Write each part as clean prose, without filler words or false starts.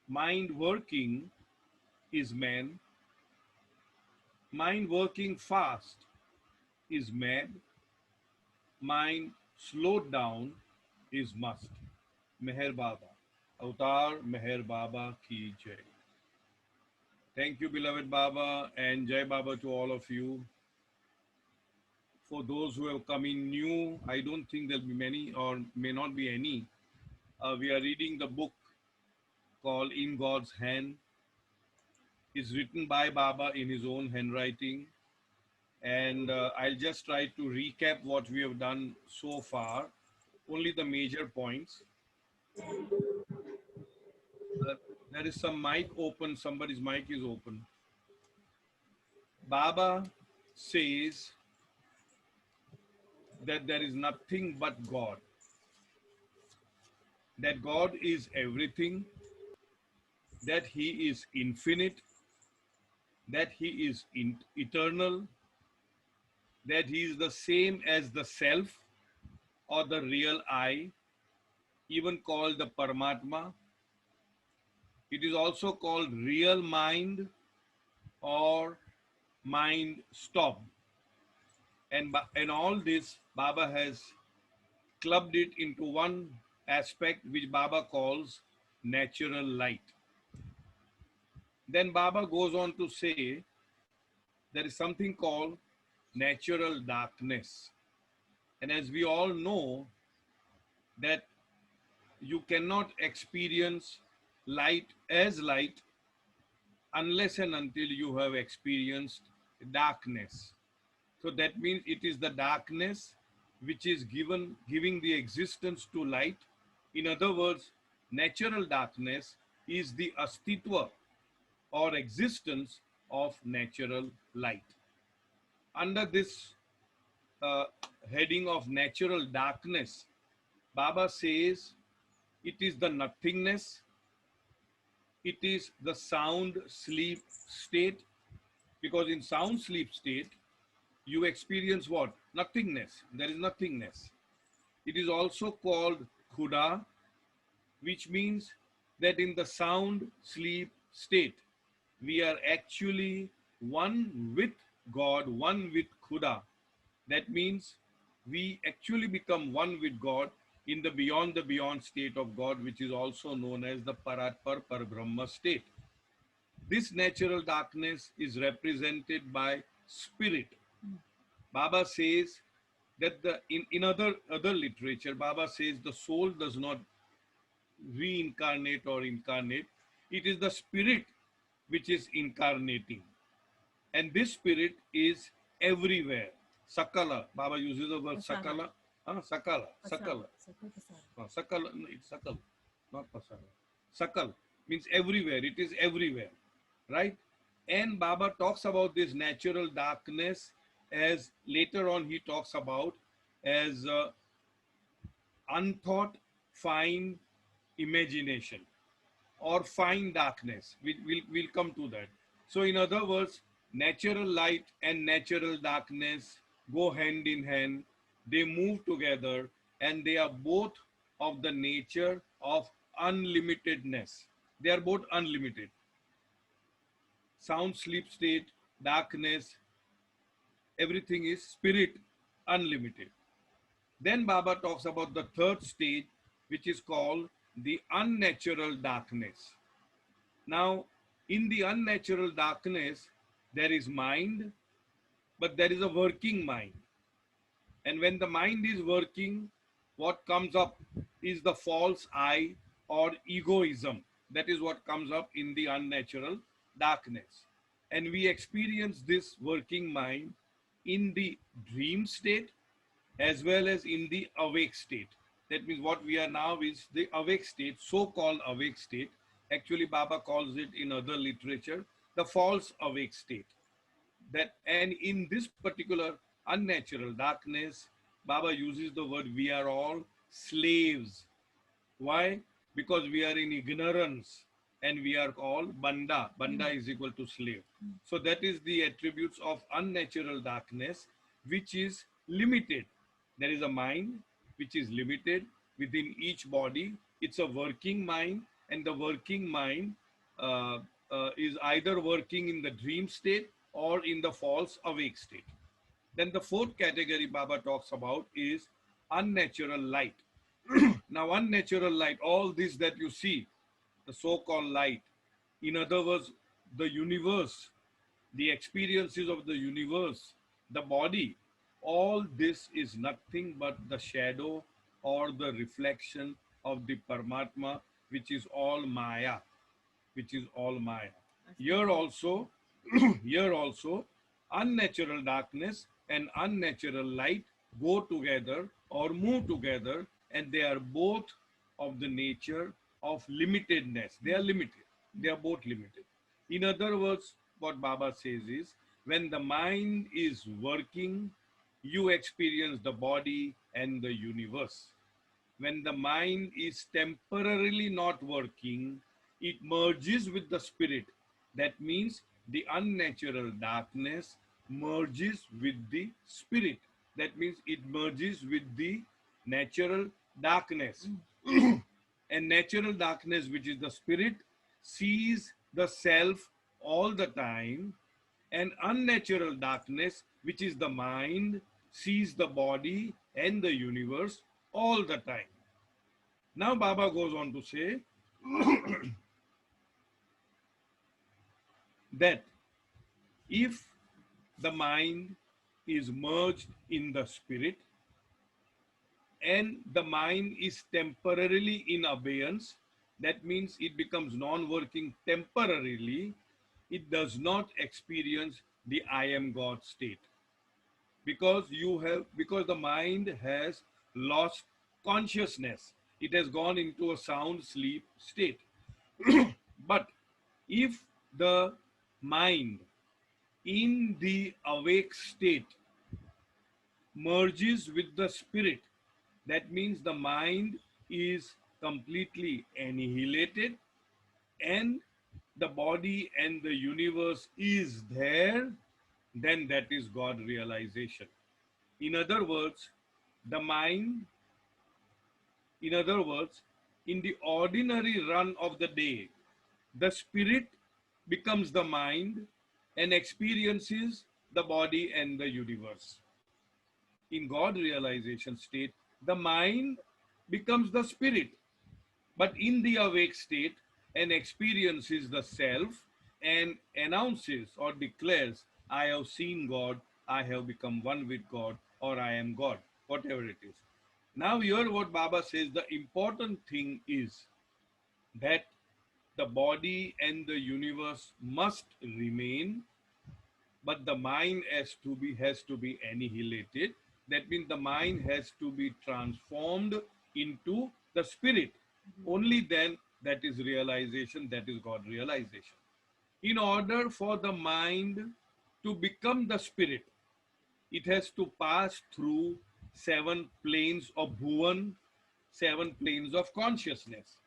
Mind working is man. Mind working fast is mad. Mind slowed down is must. Meher Baba. Avatar Meher Baba ki Jai. Thank you, beloved Baba, and Jai Baba to all of you. For those who have come in new, I don't think there'll be many or may not be any. We are reading the book called In God's Hand. It's written by Baba in his own handwriting. And I'll just try to recap what we have done so far, only the major points. Uh, there is some mic open, somebody's mic is open. Baba says that there is nothing but God, that God is everything, that He is infinite, that He is eternal, that He is the same as the self or the real I, even called the Paramatma. It is also called real mind or mind stop. And all this, Baba has clubbed it into one aspect which Baba calls natural light. Then Baba goes on to say there is something called natural darkness. And as we all know, that you cannot experience light as light unless and until you have experienced darkness. So that means it is the darkness which is giving the existence to light. In other words, natural darkness is the astitva or existence of natural light. Under this uh, heading of natural darkness, Baba says it is the nothingness, it is the sound sleep state, because in sound sleep state, you experience what? Nothingness. There is nothingness. It is also called khuda, which means that in the sound sleep state, we are actually one with God, one with khuda. That means we actually become one with God in the beyond state of God, which is also known as the Paratpar Parbrahma state. This natural darkness is represented by spirit. Baba says that in other literature, Baba says the soul does not reincarnate or incarnate. It is the spirit which is incarnating. And this spirit is everywhere. Sakala. Baba uses the word Sakala. Sakala. Sakala. Sakala. No, it's Sakal, not Pasala. Sakal means everywhere. It is everywhere. Right? And Baba talks about this natural darkness as later on he talks about as unthought fine imagination or fine darkness. We'll come to that. So in other words, natural light and natural darkness go hand in hand. They move together and they are both of the nature of unlimitedness. They are both unlimited. Sound sleep state, darkness, everything is spirit, unlimited. Then Baba talks about the third stage, which is called the unnatural darkness. Now, in the unnatural darkness, there is mind, but there is a working mind. And when the mind is working, what comes up is the false I or egoism. That is what comes up in the unnatural darkness. And we experience this working mind in the dream state as well as in the awake state. That means what we are now is the awake state, so-called awake state. Actually, Baba calls it in other literature, the false awake state. And in this particular unnatural darkness, Baba uses the word we are all slaves. Why? Because we are in ignorance and we are all banda. Banda is equal to slave. So that is the attributes of unnatural darkness, which is limited. There is a mind which is limited within each body. It's a working mind and the working mind is either working in the dream state or in the false awake state. Then the fourth category Baba talks about is unnatural light. Now, unnatural light, all this that you see, the so-called light, in other words, the universe, the experiences of the universe, the body, all this is nothing but the shadow or the reflection of the Paramatma, which is all Maya, which is all Maya. Here also, here also, unnatural darkness and unnatural light go together or move together, and they are both of the nature of limitedness. They are limited. They are both limited. In other words, what Baba says is, when the mind is working, you experience the body and the universe. When the mind is temporarily not working, it merges with the spirit. That means the unnatural darkness merges with the spirit. That means it merges with the natural darkness. And natural darkness, which is the spirit, sees the self all the time, and unnatural darkness, which is the mind, sees the body and the universe all the time. Now Baba goes on to say that if the mind is merged in the spirit and the mind is temporarily in abeyance, that means it becomes non-working temporarily, it does not experience the I am God state, because the mind has lost consciousness. It has gone into a sound sleep state. But if the mind in the awake state merges with the spirit, that means the mind is completely annihilated and the body and the universe is there, then that is God realization. In other words, the mind, in other words, in the ordinary run of the day, the spirit becomes the mind and experiences the body and the universe. In God realization state, the mind becomes the spirit, but in the awake state, and experiences the self and announces or declares, I have seen God, I have become one with God, or I am God, whatever it is. Now here what Baba says, the important thing is that the body and the universe must remain, but the mind has to be annihilated. That means the mind has to be transformed into the spirit. Only then that is realization, that is God realization. In order for the mind to become the spirit, it has to pass through 7 planes of Bhuvan, 7 planes of consciousness.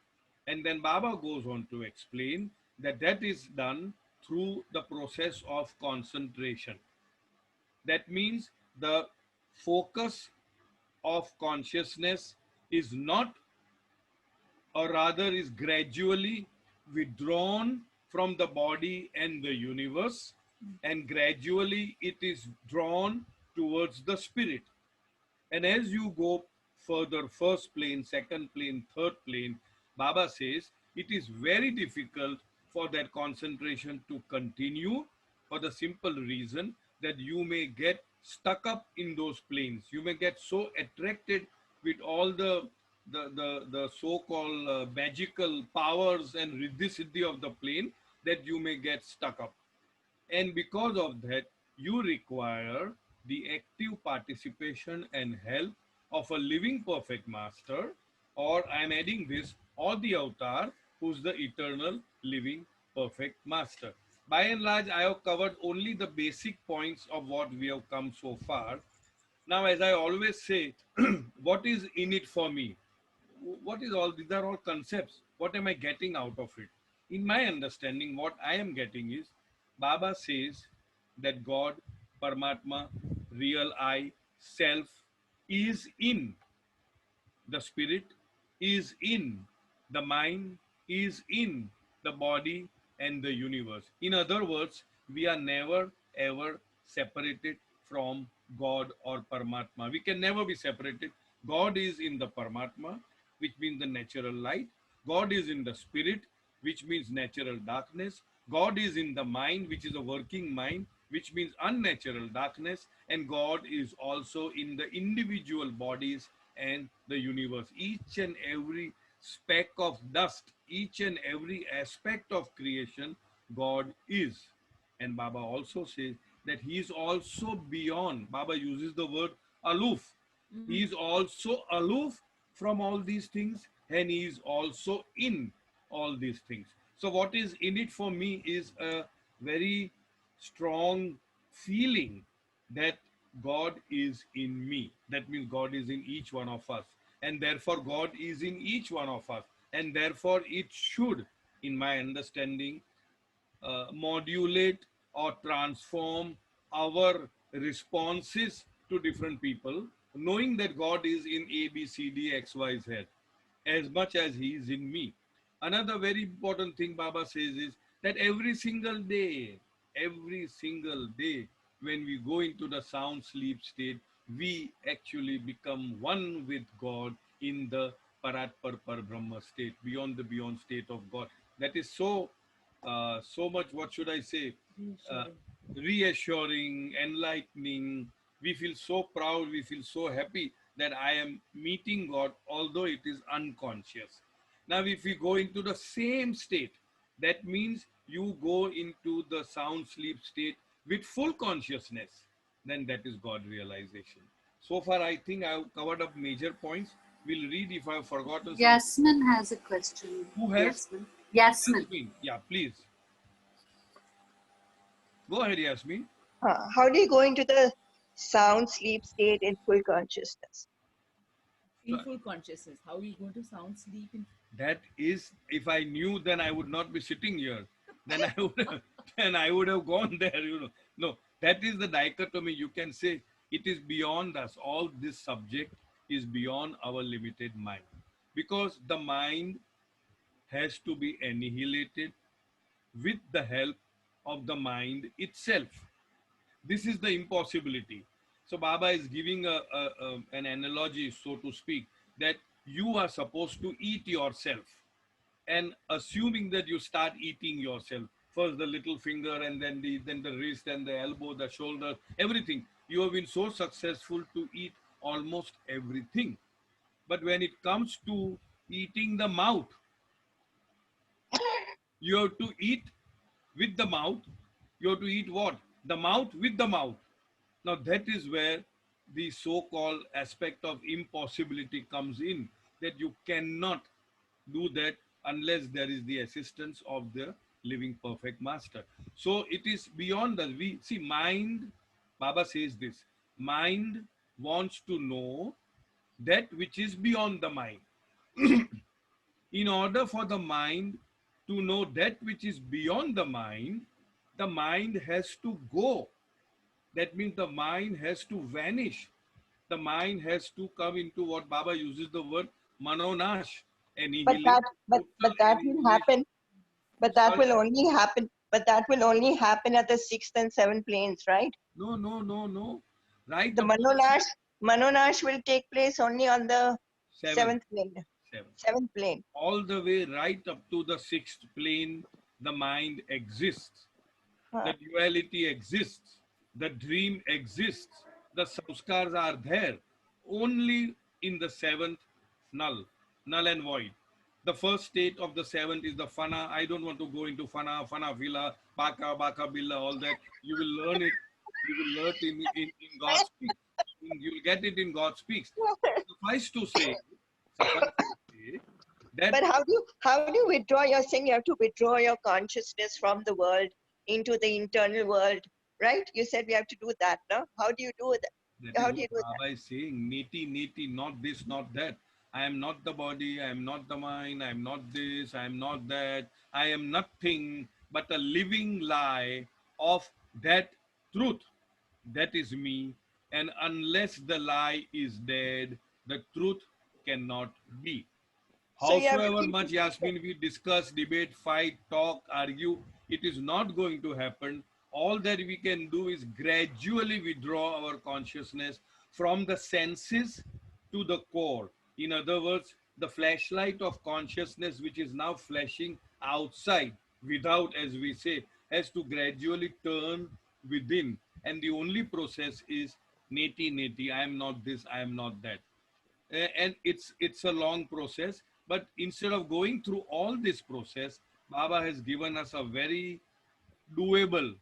And then Baba goes on to explain that that is done through the process of concentration. That means the focus of consciousness is not, or rather is gradually withdrawn from the body and the universe, and gradually it is drawn towards the spirit. And as you go further, first plane, second plane, third plane, Baba says it is very difficult for that concentration to continue, for the simple reason that you may get stuck up in those planes. You may get so attracted with all the so-called magical powers and riddhi-siddhi of the plane that you may get stuck up. And because of that, you require the active participation and help of a living perfect master, or I am adding this, or the avatar, who's the eternal living perfect master. By and large, I have covered only the basic points of what we have come so far. Now, as I always say, what is in it for me? What is all, these are all concepts. What am I getting out of it? In my understanding, what I am getting is, Baba says that God, Paramatma, real I, self is in the spirit, is in the mind, is in the body and the universe. In other words, we are never ever separated from God or Paramatma. We can never be separated. God is in the Paramatma, which means the natural light. God is in the spirit, which means natural darkness. God is in the mind, which is a working mind, which means unnatural darkness. And God is also in the individual bodies and the universe. Each and every speck of dust, each and every aspect of creation, God is. And Baba also says that he is also beyond. Baba uses the word aloof. He is also aloof from all these things, and he is also in all these things. So what is in it for me is a very strong feeling that God is in me. That means God is in each one of us. And therefore, God is in each one of us. And therefore, it should, in my understanding, modulate or transform our responses to different people, knowing that God is in A, B, C, D, X, Y, Z, as much as He is in me. Another very important thing Baba says is that every single day, when we go into the sound sleep state, we actually become one with God in the Parat Par Brahma state, beyond the beyond state of God. That is so much, what should I say, uh, reassuring, enlightening. We feel so proud, we feel so happy that I am meeting God, although it is unconscious. Now, if we go into the same state, that means you go into the sound sleep state with full consciousness, then that is God realization. So far, I think I've covered up major points. We'll read if I've forgotten something. Yasmin has a question. Who has? Yasmin. Yeah, please. Go ahead, Yasmin. How do you go into the sound sleep state in full consciousness? In full consciousness, how are you going to sound sleep in? That is, if I knew, then I would not be sitting here. Then I would have gone there. No, that is the dichotomy. You can say it is beyond us. All this subject is beyond our limited mind, because the mind has to be annihilated with the help of the mind itself. This is the impossibility. So Baba is giving an analogy, so to speak, that you are supposed to eat yourself, and assuming that you start eating yourself, first the little finger, and then the wrist and the elbow, the shoulder, everything. You have been so successful to eat almost everything. But when it comes to eating the mouth, you have to eat with the mouth. You have to eat what? The mouth with the mouth. Now that is where the so-called aspect of impossibility comes in, that you cannot do that unless there is the assistance of the living perfect master. So it is beyond us. We see mind, Baba says this, mind wants to know that which is beyond the mind. In order for the mind to know that which is beyond the mind has to go. That means the mind has to vanish. The mind has to come into what Baba uses the word manonash, annihilation. But that will happen. But that will only happen. But that will only happen at the 6th and 7th planes, right? No. Right. The Manonash will take place only on the 7th plane. 7th plane. All the way right up to the 6th plane, the mind exists. The duality exists. The dream exists. The samskars are there. Only in the 7th, null and void. The first state of the 7th is the fana. I don't want to go into fana villa, baka billa, all that. You will learn it. You will learn it in God Speaks. You will get it in God Speaks. Suffice to say that. But how do you withdraw? You're saying you have to withdraw your consciousness from the world into the internal world, right? You said we have to do that, no? How do you do that? How do you do that? Baba is saying, niti, not this, not that. I am not the body, I am not the mind, I am not this, I am not that. I am nothing but a living lie of that truth. That is me. And unless the lie is dead, the truth cannot be. So you have to Howsoever keep much, Yasmin, we discuss, debate, fight, talk, argue, it is not going to happen. All that we can do is gradually withdraw our consciousness from the senses to the core. In other words, the flashlight of consciousness, which is now flashing outside, without, as we say, has to gradually turn within. And the only process is neti neti. I am not this, I am not that. And it's a long process, but instead of going through all this process, Baba has given us a very doable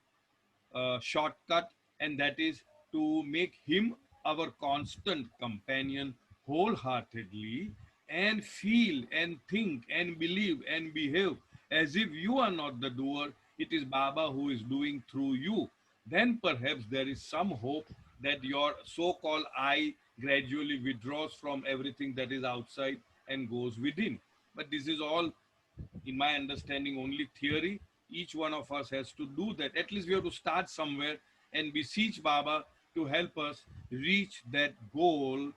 shortcut, and that is to make him our constant companion wholeheartedly, and feel and think and believe and behave as if you are not the doer, it is Baba who is doing through you. Then perhaps there is some hope that your so-called I gradually withdraws from everything that is outside and goes within. But this is all, in my understanding, only theory. Each one of us has to do that. At least we have to start somewhere and beseech Baba to help us reach that goal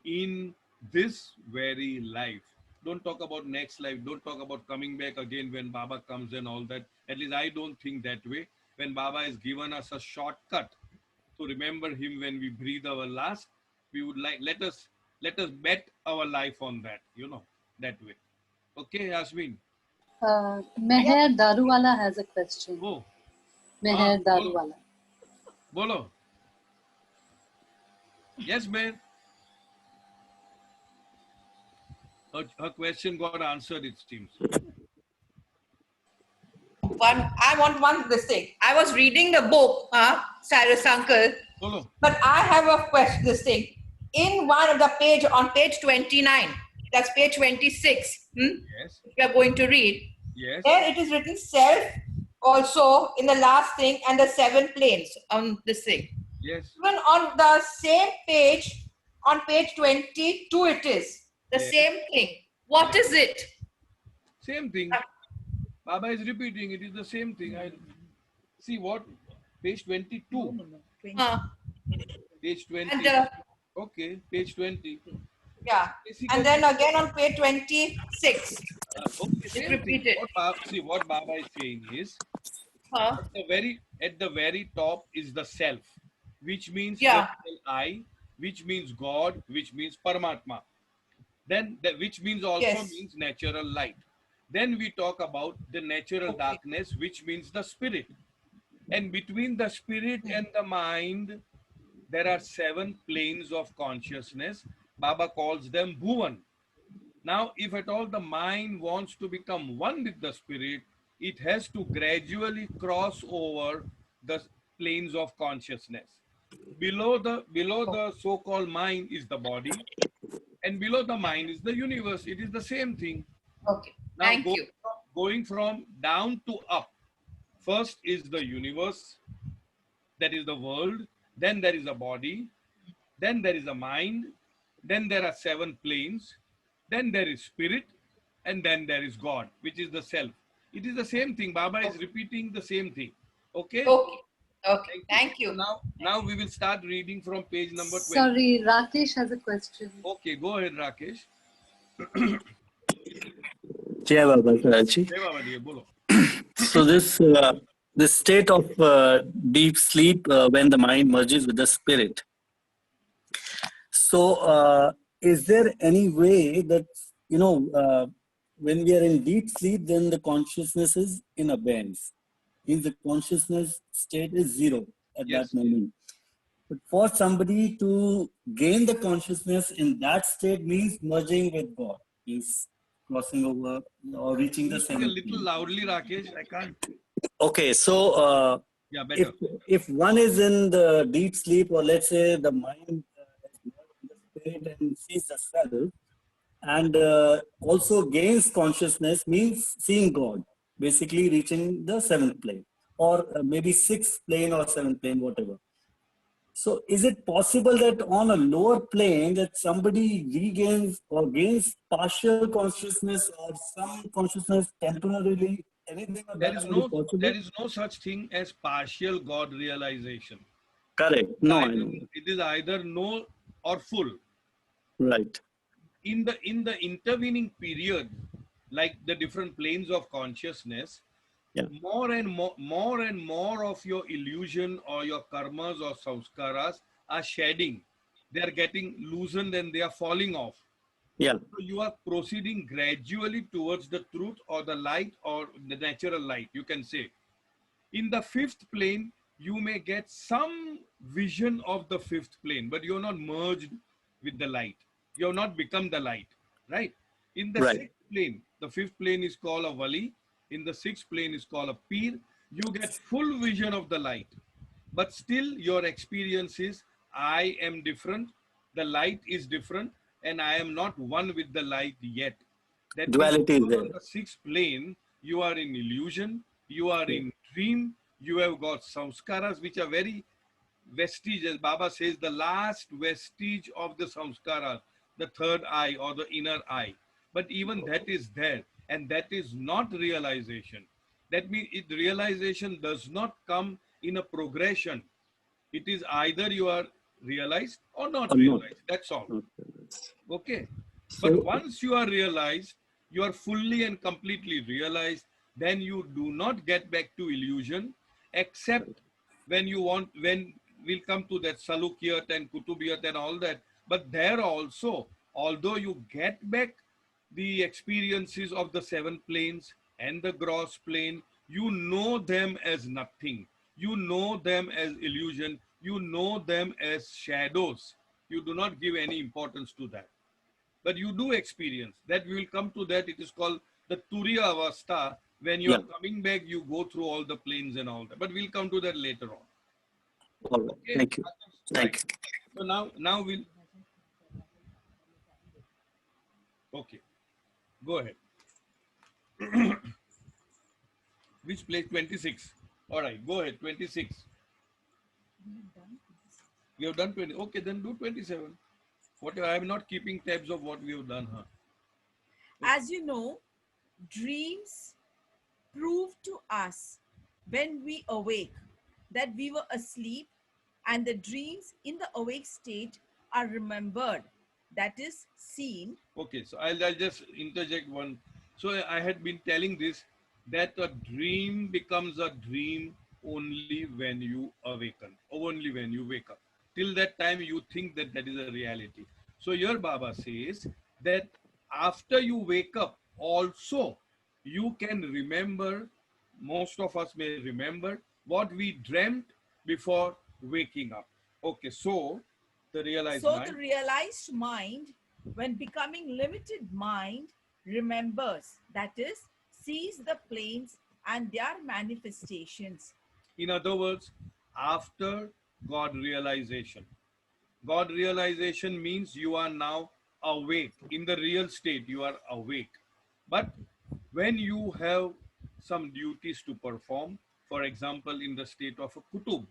in this very life. Don't talk about next life. Don't talk about coming back again when Baba comes and all that. At least I don't think that way. When Baba has given us a shortcut to remember him when we breathe our last, we would like, let us bet our life on that, that way. Okay, Yasmin. Meher Daruwala has a question. Oh, Meher bolo, Daruwala. bolo. Yes, man. Her question got answered, it seems. I want one this thing. I was reading the book, Cyrus Uncle, Bolo. but I have a question. This thing in one of the page on page 29. That's page 26. Yes, We are going to read. yes, There it is written self also in the last thing and the 7 planes on this thing. yes, Even on the same page, on page 22, it is the Yes. same thing. What is it? same thing. Baba is repeating, it is the same thing. I see what? Page 22. No. 20. Page 20. And Okay, page 20. yeah, Basically, and then again on page 26, okay, it's same thing. repeated. What Baba is saying is, Huh? at the very top is the self, which means Yeah. capital I, which means God, which means Paramatma. Then which means also Yes. means natural light. Then we talk about the natural Okay. darkness, which means the spirit. And between the spirit and the mind, there are 7 planes of consciousness. Baba calls them Bhuvan. Now, if at all the mind wants to become one with the spirit, it has to gradually cross over the planes of consciousness. Below the so-called mind is the body, and below the mind is the universe. It is the same thing. Okay. Now, Thank you. going from down to up, first is the universe, that is the world, then there is a body, then there is a mind, then there are 7 planes, then there is spirit, and then there is God, which is the self. It is the same thing. Baba is repeating the same thing. Okay? Okay. Okay. Thank So you. now we will start reading from page number 20. Sorry, Rakesh has a question. Okay, go ahead, Rakesh. Jai Baba Karachi. Jai Baba Diya, bolo. So this state of deep sleep when the mind merges with the spirit. So is there any way that when we are in deep sleep, then the consciousness is in abeyance, means the consciousness state is zero at Yes. that moment. But for somebody to gain the consciousness in that state means merging with God, means crossing over or reaching the Speak a seventh little plane. loudly, Rakesh. I can't. Okay, so Yeah, better. if one is in the deep sleep, or let's say the mind is merged in the spirit and sees the self, and also gains consciousness, means seeing God, basically reaching the 7th plane, or maybe 6th plane or 7th plane, whatever. So is it possible that on a lower plane that somebody regains or gains partial consciousness or some consciousness temporarily? Anything of There that is sort is no possible? such thing as partial God realization. Correct. No, I know. It is either no or full. Right. in the intervening period, like the different planes of consciousness, Yeah. more and more of your illusion or your karmas or samskaras are shedding. They are getting loosened and they are falling off. Yeah. So you are proceeding gradually towards the truth or the light or the natural light, you can say. In the fifth plane, you may get some vision of the fifth plane, but you're not merged with the light. You have not become the light, right? In the Right. sixth plane, the fifth plane is called a Vali. In the sixth plane is called a Pir. You get full vision of the light, but still your experience is, I am different, the light is different, and I am not one with the light yet. That means Duality is even there. on the sixth plane, you are in illusion, you are Yeah. in dream, you have got samskaras which are very vestiges. Baba says the last vestige of the samskaras, the third eye or the inner eye. But even that is there, and that is not realization. That means realization does not come in a progression. It is either you are realized or not Or not. realized. That's all. Okay. But So, once you are realized, you are fully and completely realized, then you do not get back to illusion, except when you want, when we'll come to that Salukiyat and Kutubiyat and all that. But there also, although you get back the experiences of the seven planes and the gross plane, you know them as nothing. You know them as illusion. You know them as shadows. You do not give any importance to that. But you do experience that. We will come to that. It is called the Turiya Avastha. When you yeah. are coming back, you go through all the planes and all that. But we'll come to that later on. All right. Okay. Thank you. Right. Thank you. So now we'll. Okay. Go ahead. Which place? 26. All right. Go ahead. 26. We have done 20. Okay, then do 27. Whatever. I am not keeping tabs of what we have done. Huh? As you know, dreams prove to us when we awake that we were asleep, and the dreams in the awake state are remembered, that is seen. Okay, so I'll just interject one. So I had been telling this, that a dream becomes a dream only when you awaken, or only when you wake up. Till that time, you think that that is a reality. So your Baba says that after you wake up, also you can remember, most of us may remember what we dreamt before waking up. Okay, so the realized So the mind. realized mind, when becoming limited mind, remembers, that is, sees the planes and their manifestations. In other words, after God realization. God realization means you are now awake. In the real state, you are awake. But when you have some duties to perform, for example, in the state of a kutub,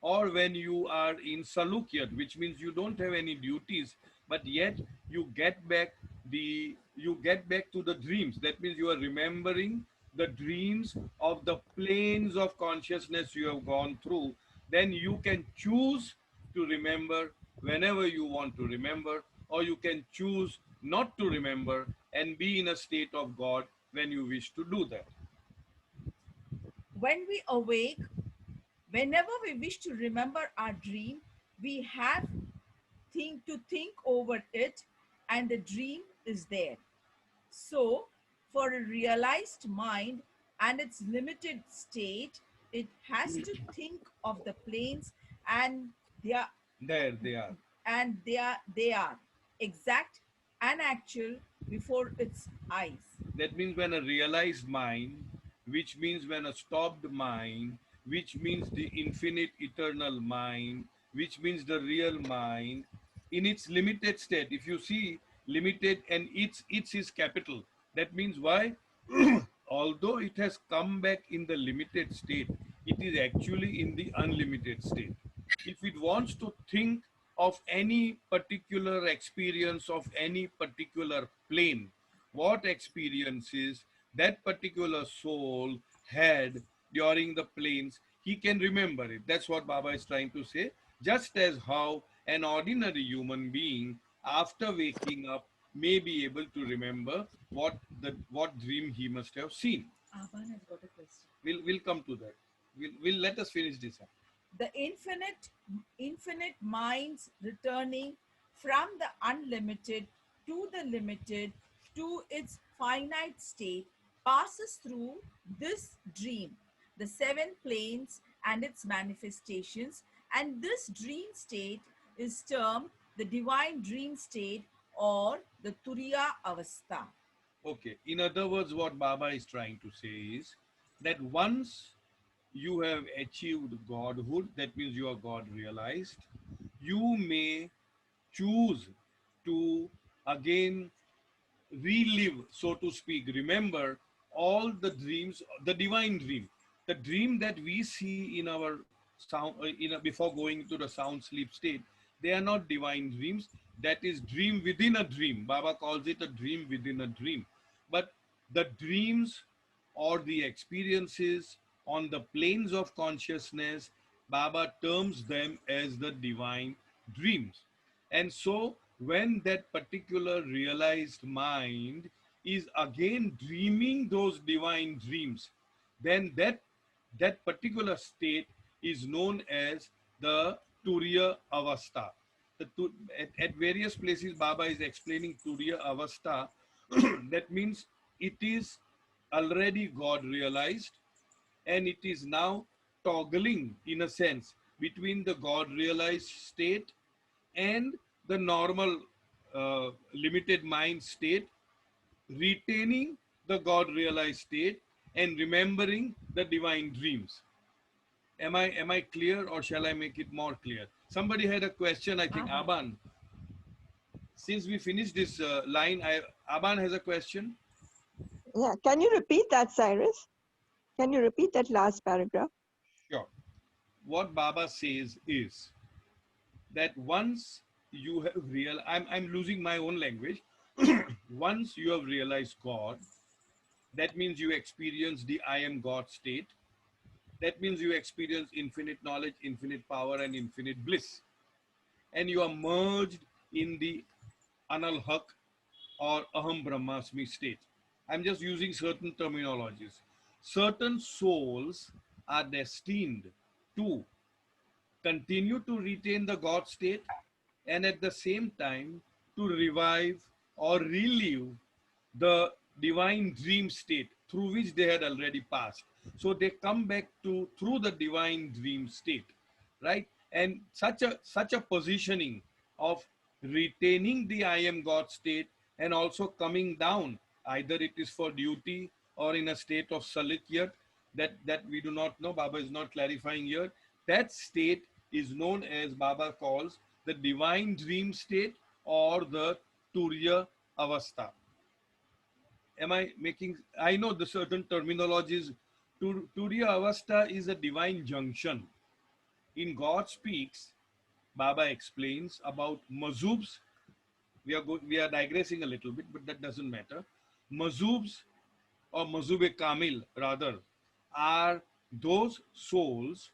or when you are in salukiyat, which means you don't have any duties, but yet you get back to the dreams. That means you are remembering the dreams of the planes of consciousness you have gone through. Then you can choose to remember whenever you want to remember, or you can choose not to remember and be in a state of God when you wish to do that. When we awake, whenever we wish to remember our dream, we have to think over it, and the dream is there. So, for a realized mind and its limited state, it has to think of the planes, and their There they are. and they are exact and actual before its eyes. That means when a realized mind, which means when a stopped mind, which means the infinite eternal mind, which means the real mind, in its limited state. If you see limited and its is capital, that means why? Although it has come back in the limited state, it is actually in the unlimited state. If it wants to think of any particular experience of any particular plane, what experiences that particular soul had during the planes, he can remember it. That's what Baba is trying to say. Just as how an ordinary human being, after waking up, may be able to remember what dream he must have seen. Aban has got a question. We'll come to that. We'll let us finish this up. The infinite minds returning from the unlimited to the limited to its finite state passes through this dream, the seven planes and its manifestations, and this dream state is termed the divine dream state or the Turiya Avastha. Okay. In other words, what Baba is trying to say is that once you have achieved godhood, that means you are God realized, you may choose to again relive, so to speak, remember all the dreams, the divine dream, the dream that we see in our sound, before going to the sound sleep state. They are not divine dreams. That is dream within a dream. Baba calls it a dream within a dream. But the dreams or the experiences on the planes of consciousness, Baba terms them as the divine dreams. And so when that particular realized mind is again dreaming those divine dreams, then that particular state is known as the Turiya Avastha. At various places, Baba is explaining Turiya Avastha. That means it is already God realized, and it is now toggling, in a sense, between the God realized state and the normal limited mind state, retaining the God realized state and remembering the divine dreams. Am I clear, or shall I make it more clear? Somebody had a question, I think. Aban. Since we finished this line, Aban has a question. Yeah, can you repeat that, Cyrus? Can you repeat that last paragraph? Sure. What Baba says is that once you have I'm losing my own language. Once you have realized God, that means you experience the I am God state. That means you experience infinite knowledge, infinite power, and infinite bliss. And you are merged in the Anal Haq or Aham Brahmasmi state. I'm just using certain terminologies. Certain souls are destined to continue to retain the God state and at the same time to revive or relive the divine dream state through which they had already passed. So they come back to through the divine dream state, right? And such a positioning of retaining the I am God state and also coming down, either it is for duty or in a state of salikiyat, that we do not know, Baba is not clarifying here. That state is known as, Baba calls, the divine dream state or the Turiya Avastha. Am I making, I know the certain terminologies. Turiya Avastha is a divine junction. In God Speaks, Baba explains about mazubs. We are digressing a little bit, but that doesn't matter. Mazubs, or mazube kamil rather, are those souls.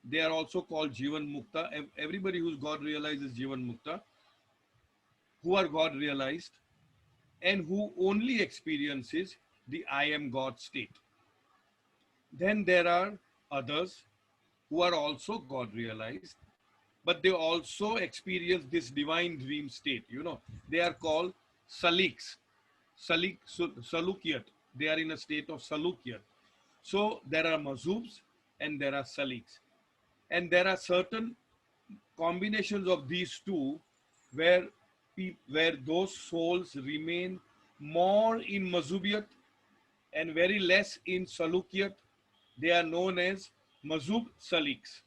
They are also called Jivan Mukta. Everybody who's God realized is Jivan Mukta, who are God realized and who only experiences the I am God state. Then there are others who are also God realized, but they also experience this divine dream state. You know, they are called saliks, salukiyat. They are in a state of salukiyat. So there are mazubs and there are saliks. And there are certain combinations of these two where where those souls remain more in mazubiyat and very less in salukiyat. They are known as mazub saliks.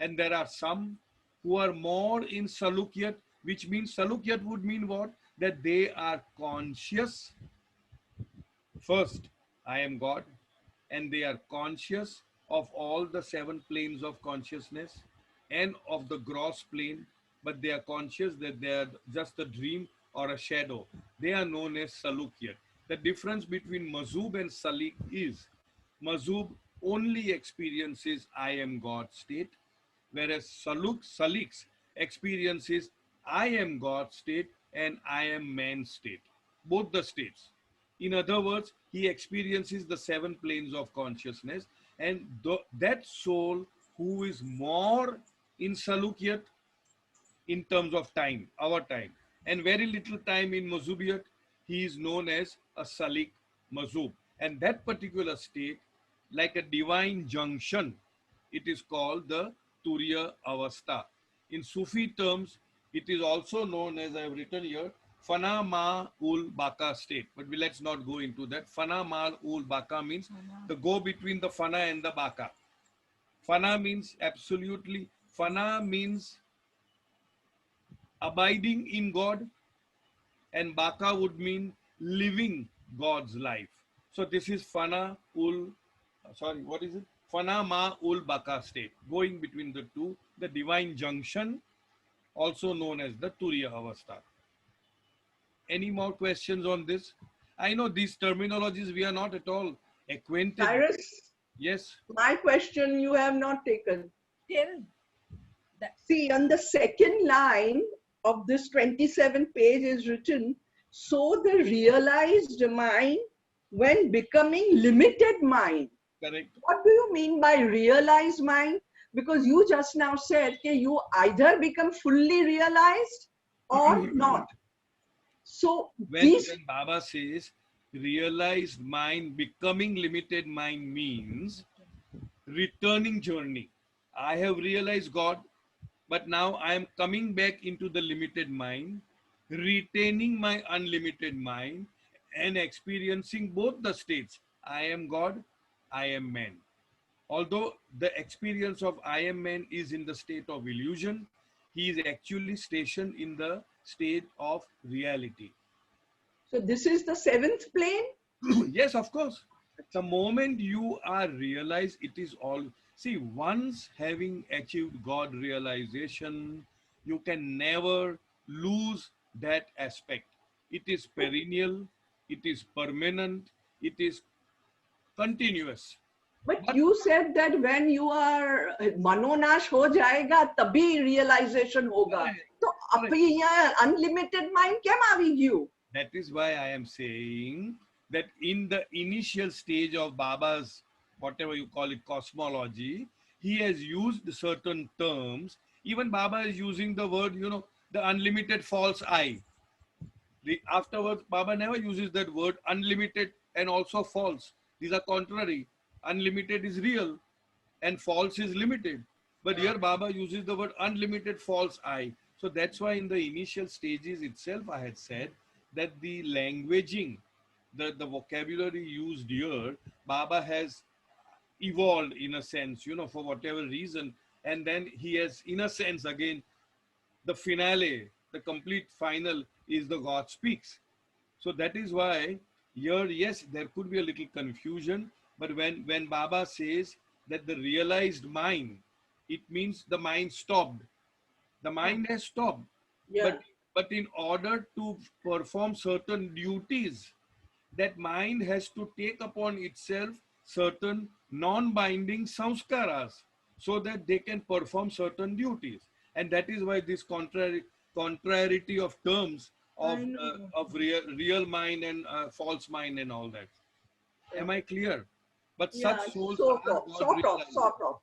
And there are some who are more in salukiyat, which means salukiyat would mean what? That they are conscious. First, I am God, and they are conscious of all the seven planes of consciousness and of the gross plane, but they are conscious that they are just a dream or a shadow. They are known as Salukiyat. The difference between Mazub and Salik is Mazub only experiences I am God state, whereas Saliks experiences I am God state and I am man state, both the states. In other words, he experiences the seven planes of consciousness, and that soul who is more in Salukiyat in terms of time, our time, and very little time in Mazubiyat, he is known as a Salik Mazub. And that particular state, like a divine junction, it is called the Turiya Avastha. In Sufi terms, it is also known as, I have written here, Fana Ma Ul Baka state. But let's not go into that. Fana Ma Ul Baka means the go between the Fana and the Baka. Fana means absolutely, Fana means abiding in God, and Baka would mean living God's life. So this is Fana Ul, sorry, what is it? Fana Ma Ul Baka state, going between the two, the divine junction, also known as the Turiya Avastha. Any more questions on this? I know these terminologies we are not at all acquainted. Cyrus, Yes. my question you have not taken. Till that. See, on the second line of this 27 page is written, so the realized mind when becoming limited mind. Correct. What do you mean by realized mind? Because you just now said that you either become fully realized or not. So when Baba says realized mind, becoming limited mind means returning journey. I have realized God, but now I am coming back into the limited mind, retaining my unlimited mind, and experiencing both the states. I am God, I am man. Although the experience of I am man is in the state of illusion, he is actually stationed in the state of reality. So this is the seventh plane? Yes, of course. The moment you are realized, it is all. See, once having achieved God realization, you can never lose that aspect. It is perennial, it is permanent, it is continuous. But you said that when you are manonash ho jayega, tabhi realization hoga. So abhi yahan unlimited mind kya avi gyu? That is why I am saying that in the initial stage of Baba's, whatever you call it, cosmology, he has used certain terms. Even Baba is using the word, the unlimited false I. Afterwards, Baba never uses that word unlimited and also false. These are contrary. Unlimited is real and false is limited. But here Baba uses the word unlimited false I. So that's why in the initial stages itself, I had said that the languaging, the vocabulary used here, Baba has evolved in a sense, for whatever reason. And then he has, in a sense, again, the finale, the complete final is the God speaks. So that is why here, yes, there could be a little confusion. But when Baba says that the realized mind, it means the mind stopped. The mind has stopped. Yeah. But in order to perform certain duties, that mind has to take upon itself certain non-binding samskaras so that they can perform certain duties. And that is why this contrariety of terms of real mind and false mind and all that. Yeah. Am I clear? But such souls sort of.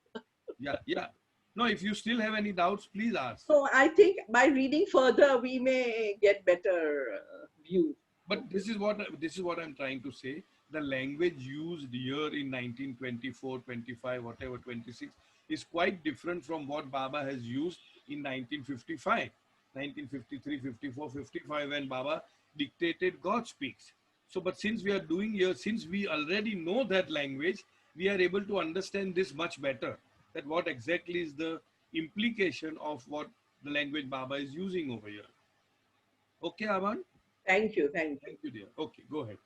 Yeah. No, if you still have any doubts, please ask. So I think by reading further, we may get better view. But this is what I'm trying to say. The language used here in 1924, 25, whatever, 26 is quite different from what Baba has used in 1955, 1953, 54, 55 when Baba dictated God speaks. So, but since we are doing here, since we already know that language, we are able to understand this much better. That what exactly is the implication of what the language Baba is using over here. Okay, Aman? Thank you, Thank you, dear. Okay, go ahead.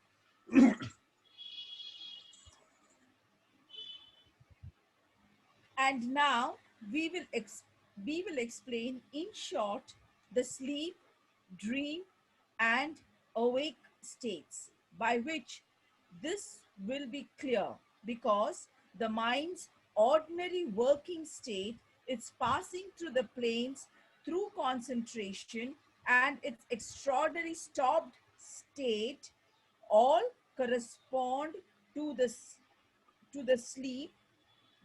And now we will explain in short the sleep, dream, and awake states, by which this will be clear, because the mind's ordinary working state is passing through the planes through concentration and its extraordinary stopped state all correspond to the sleep,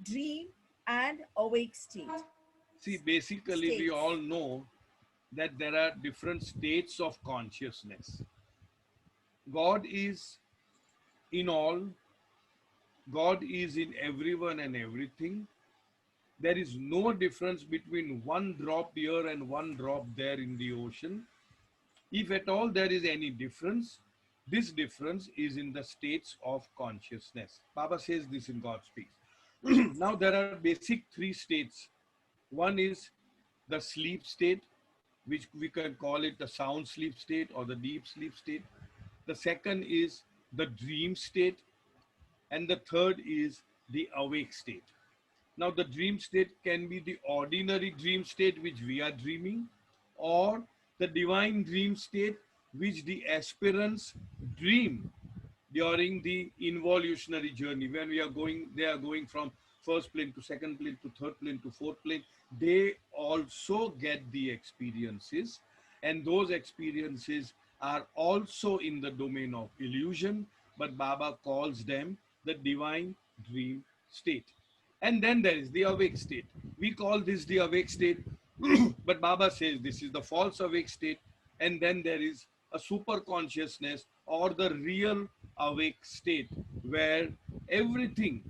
dream, and awake See, basically, we states. all know that there are different states of consciousness. God is in all, God is in everyone and everything. There is no difference between one drop here and one drop there in the ocean. If at all there is any difference, this difference is in the states of consciousness. Baba says this in God Speaks. Now there are basic three states. One is the sleep state, which we can call it the sound sleep state or the deep sleep state. The second is the dream state. And the third is the awake state. Now, the dream state can be the ordinary dream state which we are dreaming, or the divine dream state which the aspirants dream during the involutionary journey. When we are going, they are going from first plane to second plane to third plane to fourth plane. They also get the experiences, and those experiences are also in the domain of illusion, but Baba calls them the divine dream state. And then there is the awake state. We call this the awake state, but Baba says this is the false awake state. And then there is a super consciousness or the real awake state where everything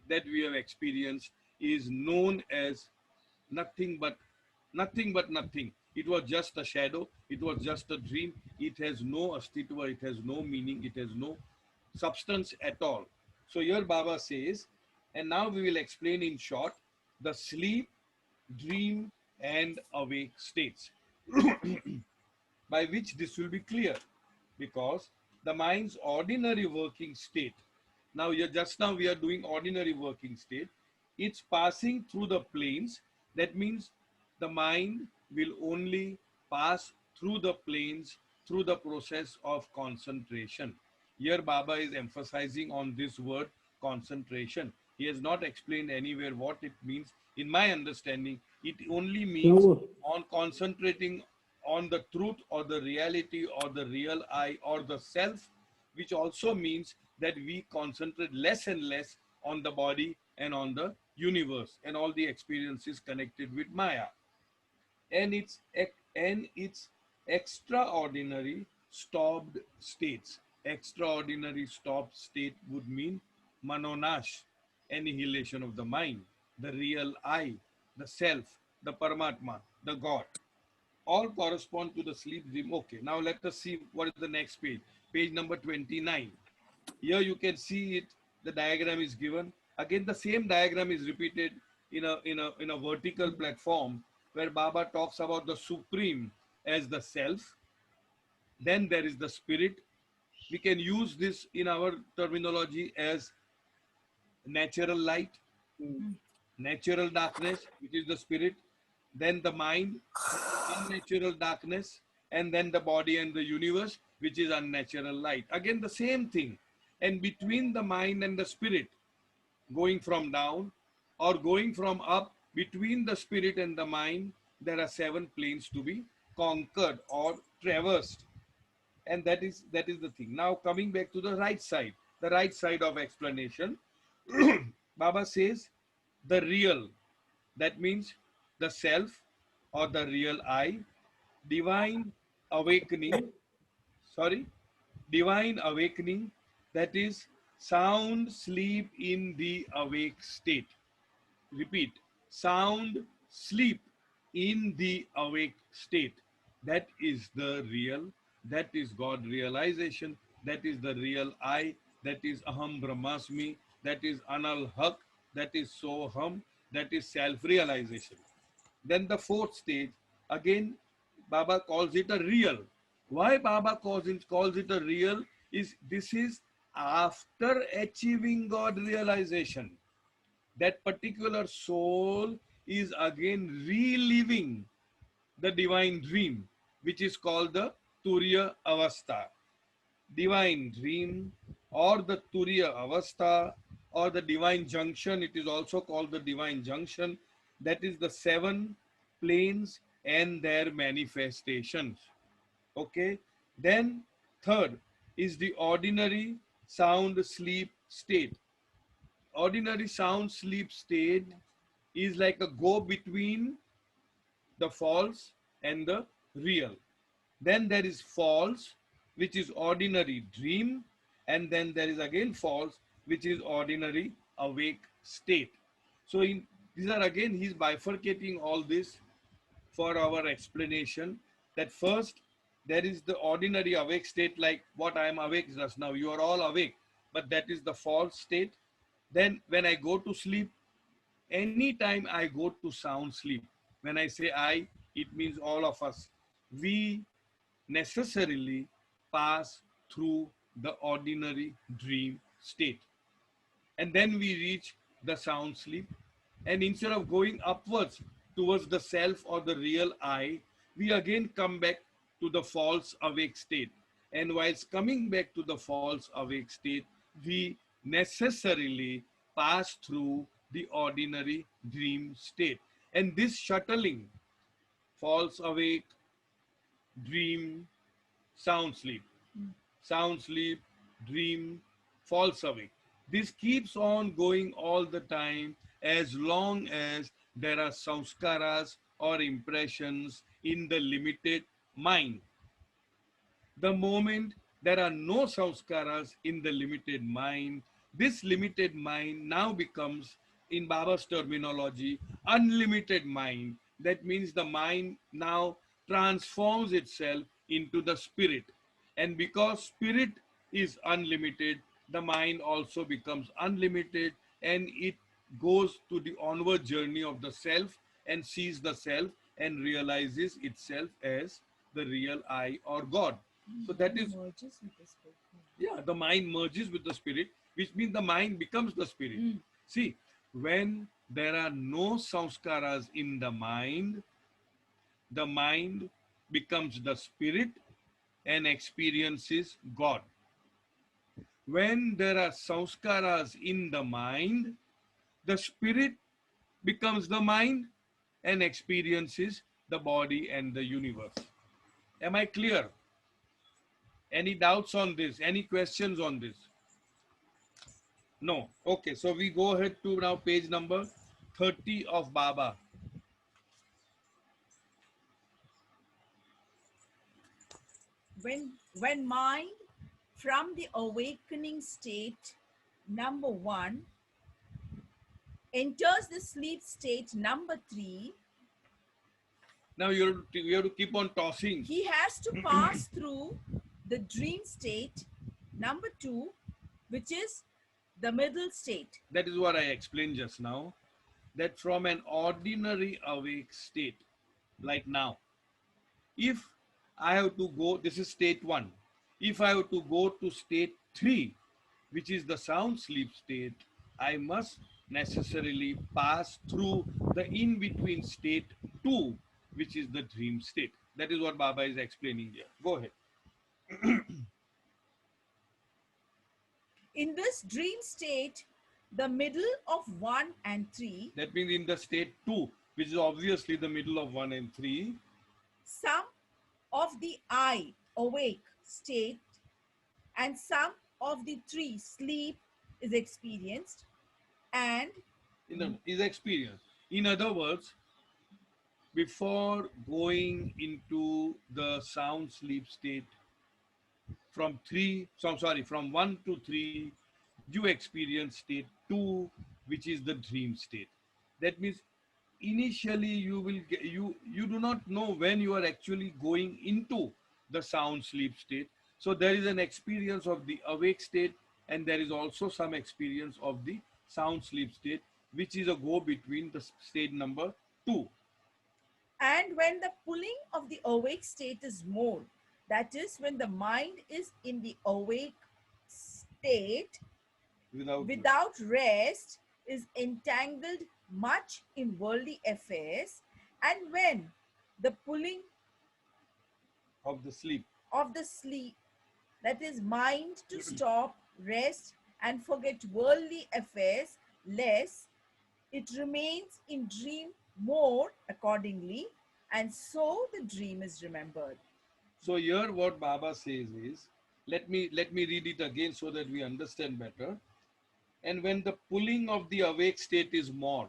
that we have experienced is known as nothing but nothing. It was just a shadow. It was just a dream. It has no astitva. It has no meaning. It has no substance at all. So here Baba says, and now we will explain in short the sleep, dream, and awake states, by which this will be clear, because the mind's ordinary working state. Now, just now we are doing ordinary working state. It's passing through the planes. That means the mind will only pass through the planes through the process of concentration. Here Baba is emphasizing on this word concentration. He has not explained anywhere what it means. In my understanding, it only means So, on concentrating on the truth or the reality or the real I or the self, which also means that we concentrate less and less on the body and on the universe and all the experiences connected with Maya. And its extraordinary stopped states. Extraordinary stopped state would mean manonash, annihilation of the mind, the real I, the self, the Paramatma, the God. All correspond to the sleep dream. Okay, now let us see what is the next page. Page number 29. Here you can see it. The diagram is given. Again, the same diagram is repeated in a vertical platform where Baba talks about the supreme as the self. Then there is the spirit. We can use this in our terminology as natural light, natural darkness, which is the spirit, then the mind, which is unnatural darkness, and then the body and the universe, which is unnatural light. Again, the same thing. And between the mind and the spirit, going from down or going from up, between the spirit and the mind, there are 7 planes to be conquered or traversed. And that is the thing. Now coming back to the right side of explanation, Baba says the real, that means the self or the real I, divine awakening, sorry, divine awakening, that is sound sleep in the awake state. Repeat, sound sleep in the awake state. That is the real, that is God realization, that is the real I, that is Aham Brahmasmi, that is Anal Haq, that is Soham, that is self-realization. Then the fourth stage, again, Baba calls it a real. Why Baba calls it a real is this is after achieving God realization. That particular soul is again reliving the divine dream, which is called the Turiya Avastha. Divine dream or the Turiya Avastha or the divine junction, it is also called the divine junction. That is the 7 planes and their manifestations. Okay. Then third is the ordinary sound sleep state. Ordinary sound sleep state is like a go between the false and the real. Then there is false, which is ordinary dream, and then there is again false, which is ordinary awake state. So these are again, he's bifurcating all this for our explanation, that first there is the ordinary awake state, like what I am awake just now. You are all awake, but that is the false state. Then when I go to sleep, anytime I go to sound sleep, when I say I, it means all of us. We necessarily pass through the ordinary dream state. And then we reach the sound sleep. And instead of going upwards towards the self or the real I, we again come back to the false awake state. And whilst coming back to the false awake state, we necessarily pass through the ordinary dream state. And this shuttling, false awake, dream, sound sleep, dream, false awake. This keeps on going all the time as long as there are samskaras or impressions in the limited mind. The moment there are no samskaras in the limited mind, this limited mind now becomes, in Baba's terminology, unlimited mind. That means the mind now transforms itself into the spirit. And because spirit is unlimited, the mind also becomes unlimited, and it goes to the onward journey of the self and sees the self and realizes itself as the real I or God. So that is, yeah, the mind merges with the spirit, which means the mind becomes the spirit. See, when there are no samskaras in the mind becomes the spirit and experiences God. When there are samskaras in the mind, the spirit becomes the mind and experiences the body and the universe. Am I clear? Any doubts on this? Any questions on this? No. Okay, so we go ahead to now page number 30 of Baba. When mind from the awakening state number 1 enters the sleep state number 3, Now you have to keep on tossing. he has to pass through the dream state number 2, which is the middle state. That is what I explained just now. That from an ordinary awake state, like now, if I have to go, this is state 1. If I have to go to state 3, which is the sound sleep state, I must necessarily pass through the in-between state 2, which is the dream state. That is what Baba is explaining here. Go ahead. In this dream state, the middle of 1 and 3, that means in the state 2, which is obviously the middle of 1 and 3, some of the I awake state and some of the 3 sleep is experienced and is experienced. In other words, before going into the sound sleep state, from 1 to 3, you experience state 2, which is the dream state. That means initially you do not know when you are actually going into the sound sleep state. So there is an experience of the awake state, and there is also some experience of the sound sleep state, which is a go between the state number 2. And when the pulling of the awake state is more, that is when the mind is in the awake state without rest, is entangled much in worldly affairs, and when the pulling of the sleep, that is mind to stop, rest and forget worldly affairs less, it remains in dream more accordingly, and so the dream is remembered. So here what Baba says is, let me read it again so that we understand better. And when the pulling of the awake state is more,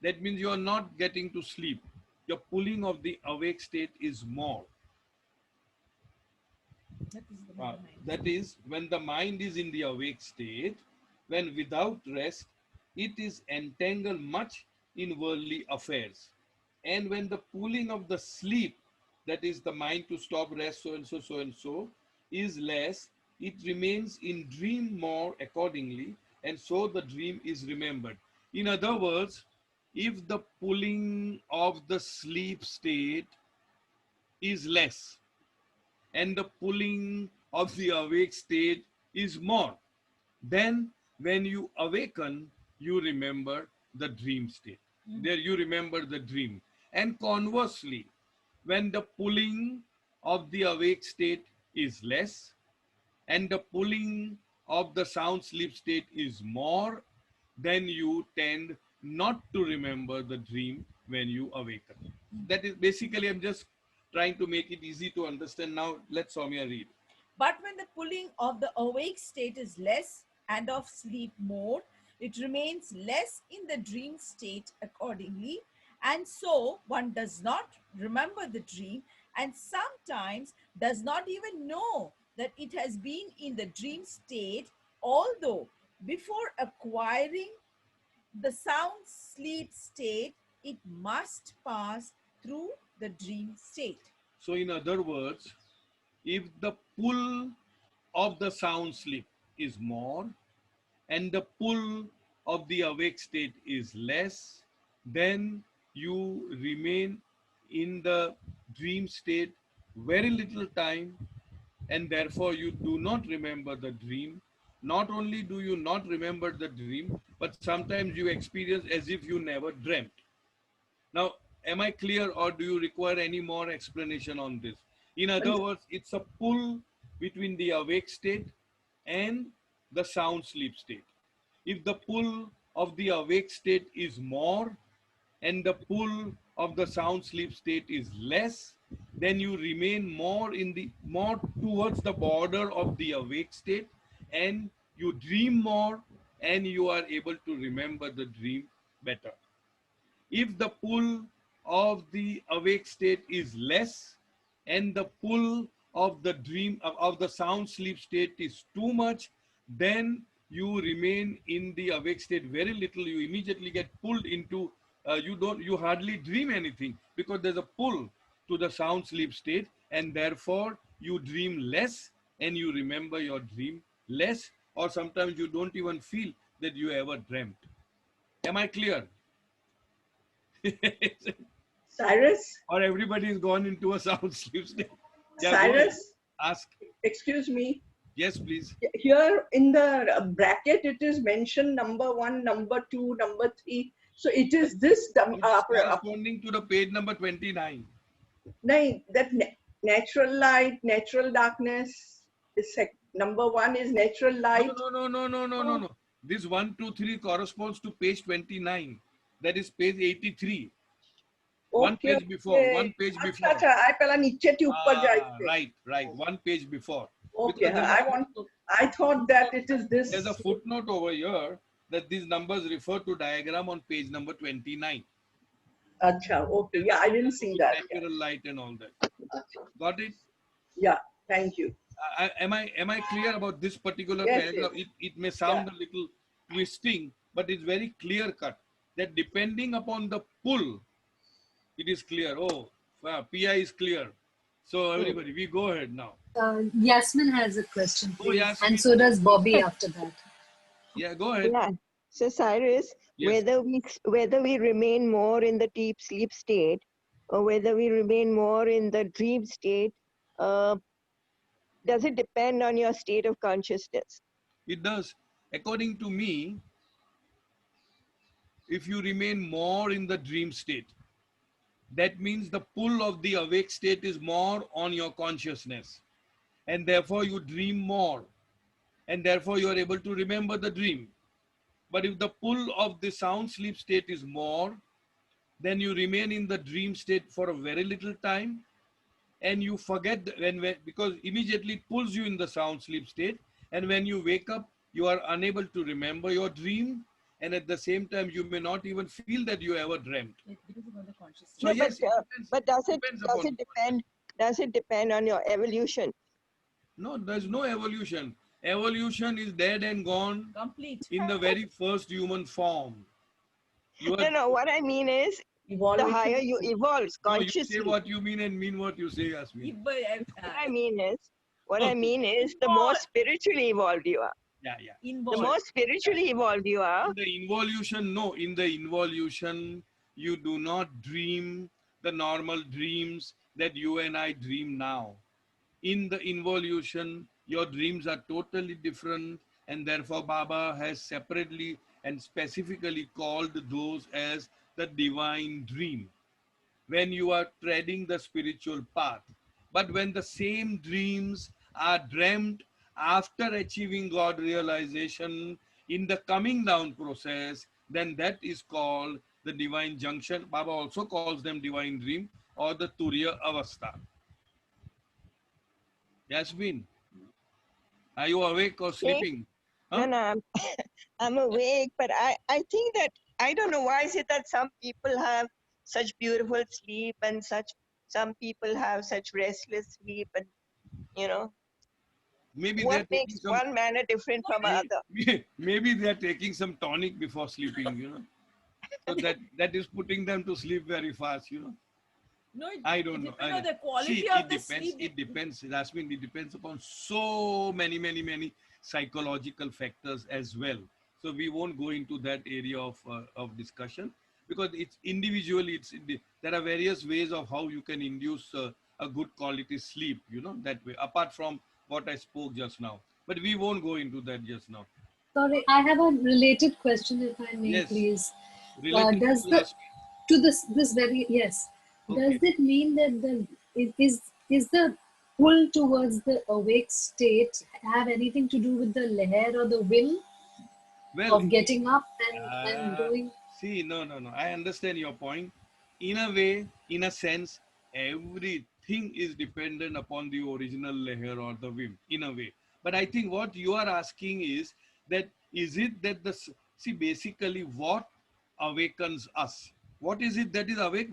that means you are not getting to sleep. Your pulling of the awake state is more. That is the mind. That is, when the mind is in the awake state, when without rest, it is entangled much in worldly affairs. And when the pulling of the sleep, that is the mind to stop rest, so and so, is less, it remains in dream more accordingly, and so the dream is remembered. In other words, if the pulling of the sleep state is less, and the pulling of the awake state is more, then when you awaken, you remember the dream state. There you remember the dream. And conversely, when the pulling of the awake state is less and the pulling of the sound sleep state is more, then you tend not to remember the dream when you awaken. That is basically, I'm just trying to make it easy to understand. Now let Soumya read. But when the pulling of the awake state is less and of sleep more, it remains less in the dream state accordingly. And so one does not remember the dream and sometimes does not even know that it has been in the dream state, although before acquiring the sound sleep state, it must pass through the dream state. So in other words, if the pull of the sound sleep is more and the pull of the awake state is less, then you remain in the dream state very little time, and therefore you do not remember the dream. Not only do you not remember the dream, but sometimes you experience as if you never dreamt. Now, am I clear, or do you require any more explanation on this? In other words, it's a pull between the awake state and the sound sleep state. If the pull of the awake state is more and the pull of the sound sleep state is less, then you remain more towards the border of the awake state, and you dream more and you are able to remember the dream better. If the pull of the awake state is less and the pull of the dream of the sound sleep state is too much, then you remain in the awake state very little. You immediately get pulled into, you hardly dream anything because there's a pull to the sound sleep state, and therefore you dream less and you remember your dream less, or sometimes you don't even feel that you ever dreamt. Am I clear? Cyrus? Or everybody is gone into a sound sleep state. Yeah, Cyrus? Ask. Excuse me. Yes, please. Here in the bracket, it is mentioned number 1, number 2, number 3. So it is this. Corresponding to the page number 29. That natural light, natural darkness is number 1 is natural light. No. This 1, 2, 3 corresponds to page 29. That is page 83. One page before. Right. One page before. Okay, I thought that it is this. There's a footnote over here that these numbers refer to diagram on page number 29. Acha, okay, yeah, I didn't see that. Natural light and all that. Got it? Yeah, thank you. Am I clear about this particular paragraph? Yes. It may sound a little twisting, but it's very clear cut that depending upon the pull, it is clear. Oh, PI is clear. So everybody, we go ahead now. Yasmin has a question, please. Yasmin. And so does Bobby after that. Yeah, go ahead. Yeah. So Cyrus, Yes. whether we remain more in the deep sleep state or whether we remain more in the dream state, does it depend on your state of consciousness? It does. According to me, if you remain more in the dream state, that means the pull of the awake state is more on your consciousness, and therefore you dream more, and therefore you are able to remember the dream. But if the pull of the sound sleep state is more, then you remain in the dream state for a very little time, and you forget because immediately it pulls you in the sound sleep state, and when you wake up, you are unable to remember your dream, and at the same time, you may not even feel that you ever dreamt. Because of the consciousness. So No, yes, but does it depends does upon. it depend? Does it depend on your evolution? No, there's no evolution. Evolution is dead and gone Complete. in the very first human form. You are, No. What I mean is, the Evolution. higher you evolve no, you say consciously. what you mean and mean what you say, Yasmin. What I mean is, the more spiritually evolved you are. Yeah. The Involved. more spiritually evolved you are, In the involution, no. In the involution, you do not dream the normal dreams that you and I dream now. In the involution, your dreams are totally different, and therefore Baba has separately and specifically called those as the divine dream, when you are treading the spiritual path. But when the same dreams are dreamt after achieving God realization in the coming down process, then that is called the divine junction. Baba also calls them divine dream or the Turiya Avastha. Yasmin, are you awake or see, sleeping? no, Huh? no, I'm awake, but I think that, I don't know why is it that some people have such beautiful sleep and some people have such restless sleep, and you know, Maybe what they're taking makes some. one manner different from another? Maybe they're taking some tonic before sleeping. So that is putting them to sleep very fast. No, I don't know. depends on the quality See, of it the depends. sleep. It depends. Jasmine, it depends upon so many psychological factors as well. So we won't go into that area of discussion, because it's individually. There are various ways of how you can induce a good quality sleep. That way. Apart from what I spoke just now, but we won't go into that just now. Sorry, I have a related question, if I may, Yes, please. related Does to the last week. to this very yes? Does Okay. it mean that is the pull towards the awake state have anything to do with the leher or the will Well, of getting up and doing? see, no. I understand your point. In a way, in a sense, everything is dependent upon the original leher or the whim, in a way. But I think what you are asking is it that see, basically what awakens us? What is it that is awake?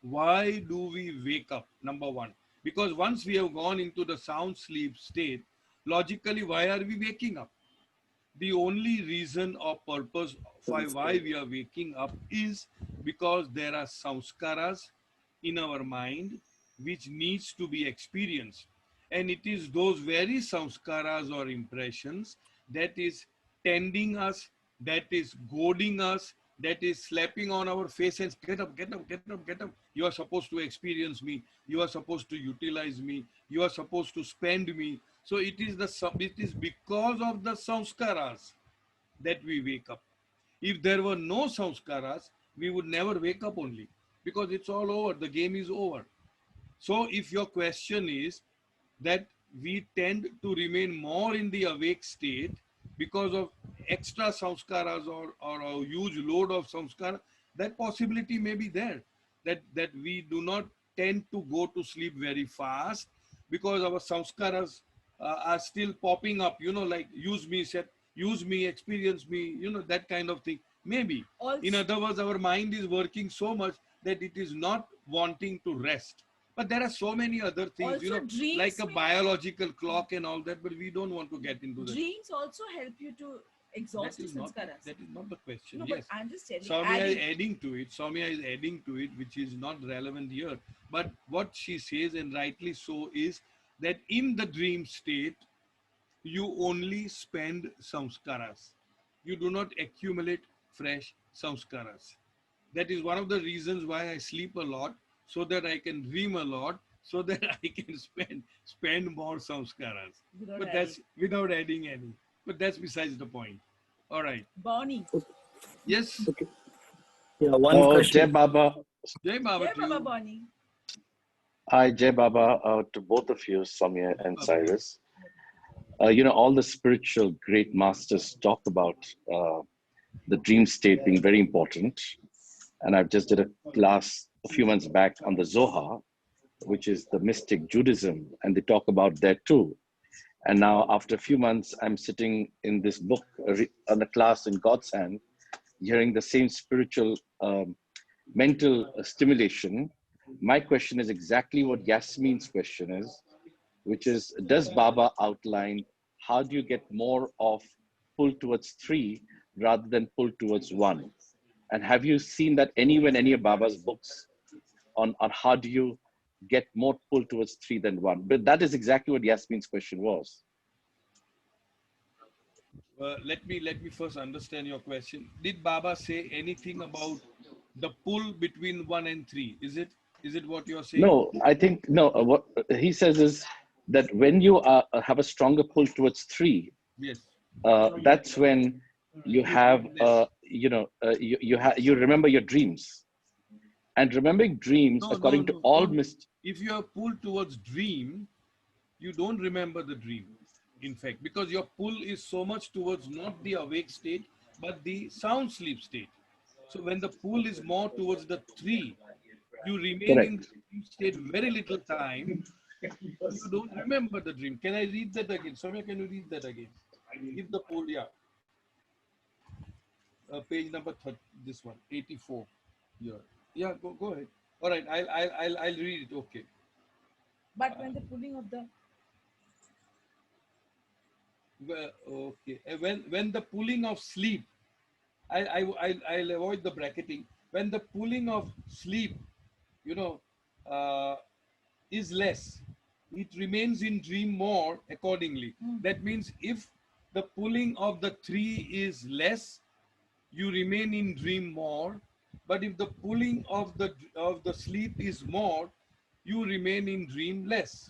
Why do we wake up? Number one, because once we have gone into the sound sleep state, logically, why are we waking up? The only reason or purpose for why we are waking up is because there are samskaras in our mind which needs to be experienced, and it is those very samskaras or impressions that is tending us, that is goading us, that is slapping on our face and get up, get up, get up, get up. You are supposed to experience me. You are supposed to utilize me. You are supposed to spend me. So it is because of the samskaras that we wake up. If there were no samskaras, we would never wake up only, because it's all over. The game is over. So if your question is that we tend to remain more in the awake state because of extra samskaras or a huge load of samskara, that possibility may be there, that we do not tend to go to sleep very fast because our samskaras are still popping up, like use me, experience me, that kind of thing. Maybe. In Also, other words, our mind is working so much that it is not wanting to rest. But there are so many other things, also like dreams a biological clock and all that, but we don't want to get into that. dreams also help you to exhaust the sanskaras. That is not the question. No, but Yes. I'm just telling. Soumya is adding to it. Soumya is adding to it, which is not relevant here. But what she says, and rightly so, is that in the dream state, you only spend samskaras. You do not accumulate fresh samskaras. That is one of the reasons why I sleep a lot, so that I can dream a lot, so that I can spend more samskaras. Without But adding. that's without adding any. But that's besides the point. All right. Bonnie. Yes. Okay. Yeah, one Oh, Jai question. Baba. Jai Baba Jai to Baba you. Bonnie. Hi, Jai Baba, to both of you, Samya and Baba. Cyrus. All the spiritual great masters talk about the dream state being very important. And I've just did a class a few months back on the Zohar. which is the mystic Judaism, and they talk about that too. And now, after a few months, I'm sitting in this book on a class in God's hand, hearing the same spiritual, mental stimulation. My question is exactly what Yasmin's question is, which is, does Baba outline how do you get more of pull towards 3 rather than pull towards 1? And have you seen that anywhere in any of Baba's books on how do you get more pull towards 3 than 1? But that is exactly what Yasmin's question was. Let me first understand your question. Did Baba say anything about the pull between 1 and 3? Is it what you're saying? No, I think no. What he says is that when you have a stronger pull towards 3, Yes. that's when you have you remember your dreams, and remembering dreams according to all if you are pulled towards dream, you don't remember the dream, in fact, because your pull is so much towards not the awake state but the sound sleep state. So when the pull is more towards the 3, you remain in the dream state very little time. You don't remember the dream. Can I read that again? Soumya, can you read that again? Give the pull, yeah. Page number 30, this one, 84. Yeah, go ahead. All right, I'll read it. Okay. But when the pulling of the okay. When the pulling of sleep, I'll avoid the bracketing. When the pulling of sleep, is less, it remains in dream more accordingly. That means if the pulling of the 3 is less, you remain in dream more. But if the pulling of the sleep is more, you remain in dream less.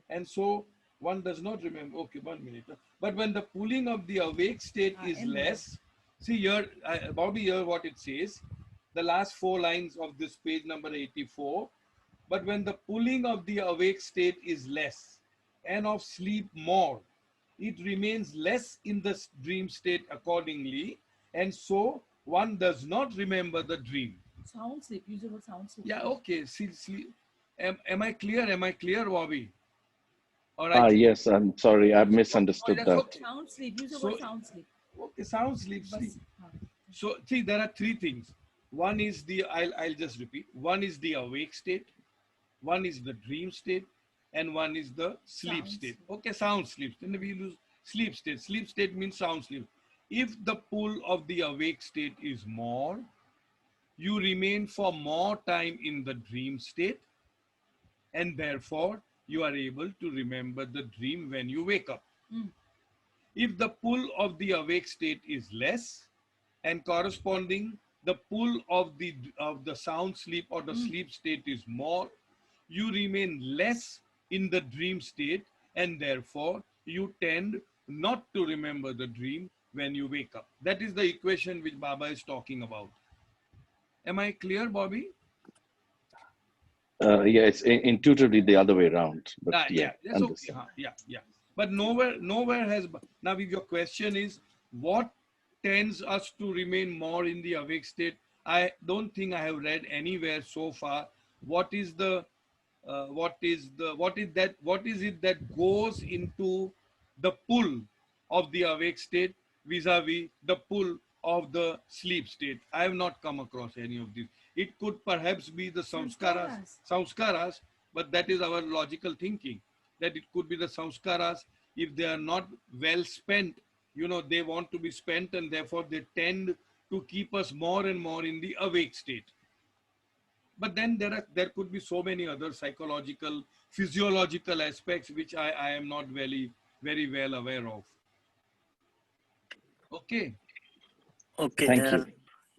And so one does not remember. Okay, 1 minute. But when the pulling of the awake state is less, see here, Bobby, here what it says, the last 4 lines of this page number 84. But when the pulling of the awake state is less and of sleep more, it remains less in the dream state accordingly, and so one does not remember the dream. sound sleep, use the word sound sleep. Yeah, okay. See. Am I clear? Am I clear, Bobby? All right. Yes, I'm sorry, I misunderstood that. Okay. Sound sleep, use the word sound sleep. Okay, sound sleep. So see, there are 3 things. One is I'll just repeat. One is the awake state, one is the dream state, and one is the sleep state. Okay, sound sleep. Then we use sleep state. Sleep state means sound sleep. If the pull of the awake state is more, you remain for more time in the dream state, and therefore you are able to remember the dream when you wake up. If the pull of the awake state is less, and corresponding the pull of the sound sleep or the sleep state is more, you remain less in the dream state, and therefore you tend not to remember the dream when you wake up. That is the equation which Baba is talking about. Am I clear, Bobby? Yeah, it's intuitively the other way around. But yeah, that's okay. Yeah. But nowhere has. Now, if your question is what tends us to remain more in the awake state, I don't think I have read anywhere so far. What is it that goes into the pull of the awake state vis-a-vis the pull of the sleep state? I have not come across any of these. It could perhaps be the samskaras, but that is our logical thinking, that it could be the samskaras. If they are not well spent, they want to be spent, and therefore they tend to keep us more and more in the awake state. But then there could be so many other psychological, physiological aspects which I am not very well aware of. Okay. Okay. Thank you.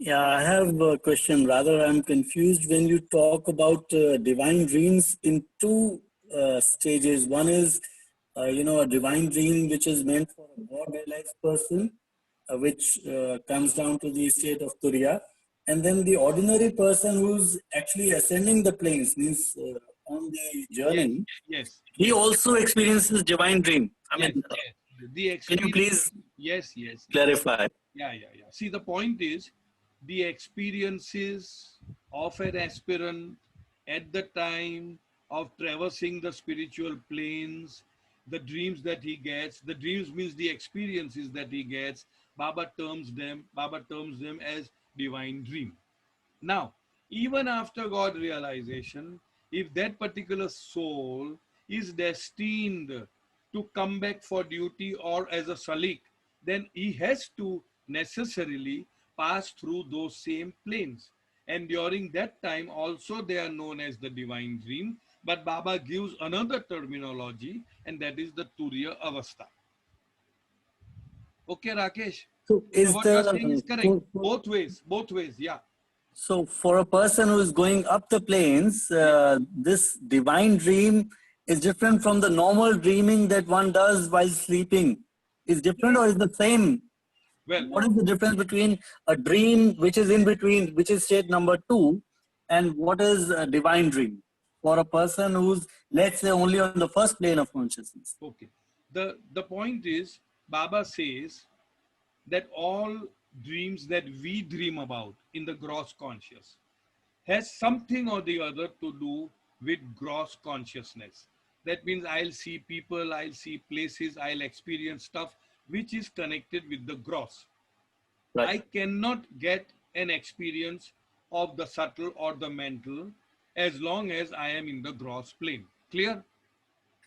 Yeah, I have a question. Rather, I'm confused when you talk about divine dreams in 2 stages. One is, a divine dream which is meant for a God-realized person, which comes down to the state of Turiya. And then the ordinary person who's actually ascending the planes, means on the journey, yes. He also experiences divine dream. Can you please yes clarify? Yeah. See, the point is, the experiences of an aspirant at the time of traversing the spiritual planes, the dreams that he gets. The dreams means the experiences that he gets. Baba terms them as divine dream. Now, even after God realization, if that particular soul is destined to come back for duty or as a salik, then he has to necessarily pass through those same planes. And during that time also they are known as the divine dream. But Baba gives another terminology, and that is the Turiya Avastha. Okay, Rakesh? So So is what you are saying the is correct. Both ways, yeah. so for a person who is going up the planes, this divine dream is different from the normal dreaming that one does while sleeping. Is different Yes. or is the same? Well, What No. is the difference between a dream which is in between, which is state number 2, and what is a divine dream for a person who's, let's say, only on the first plane of consciousness? okay. The point is, Baba says that all dreams that we dream about in the gross conscious has something or the other to do with gross consciousness. That means I'll see people, I'll see places, I'll experience stuff which is connected with the gross. Right. I cannot get an experience of the subtle or the mental as long as I am in the gross plane. Clear?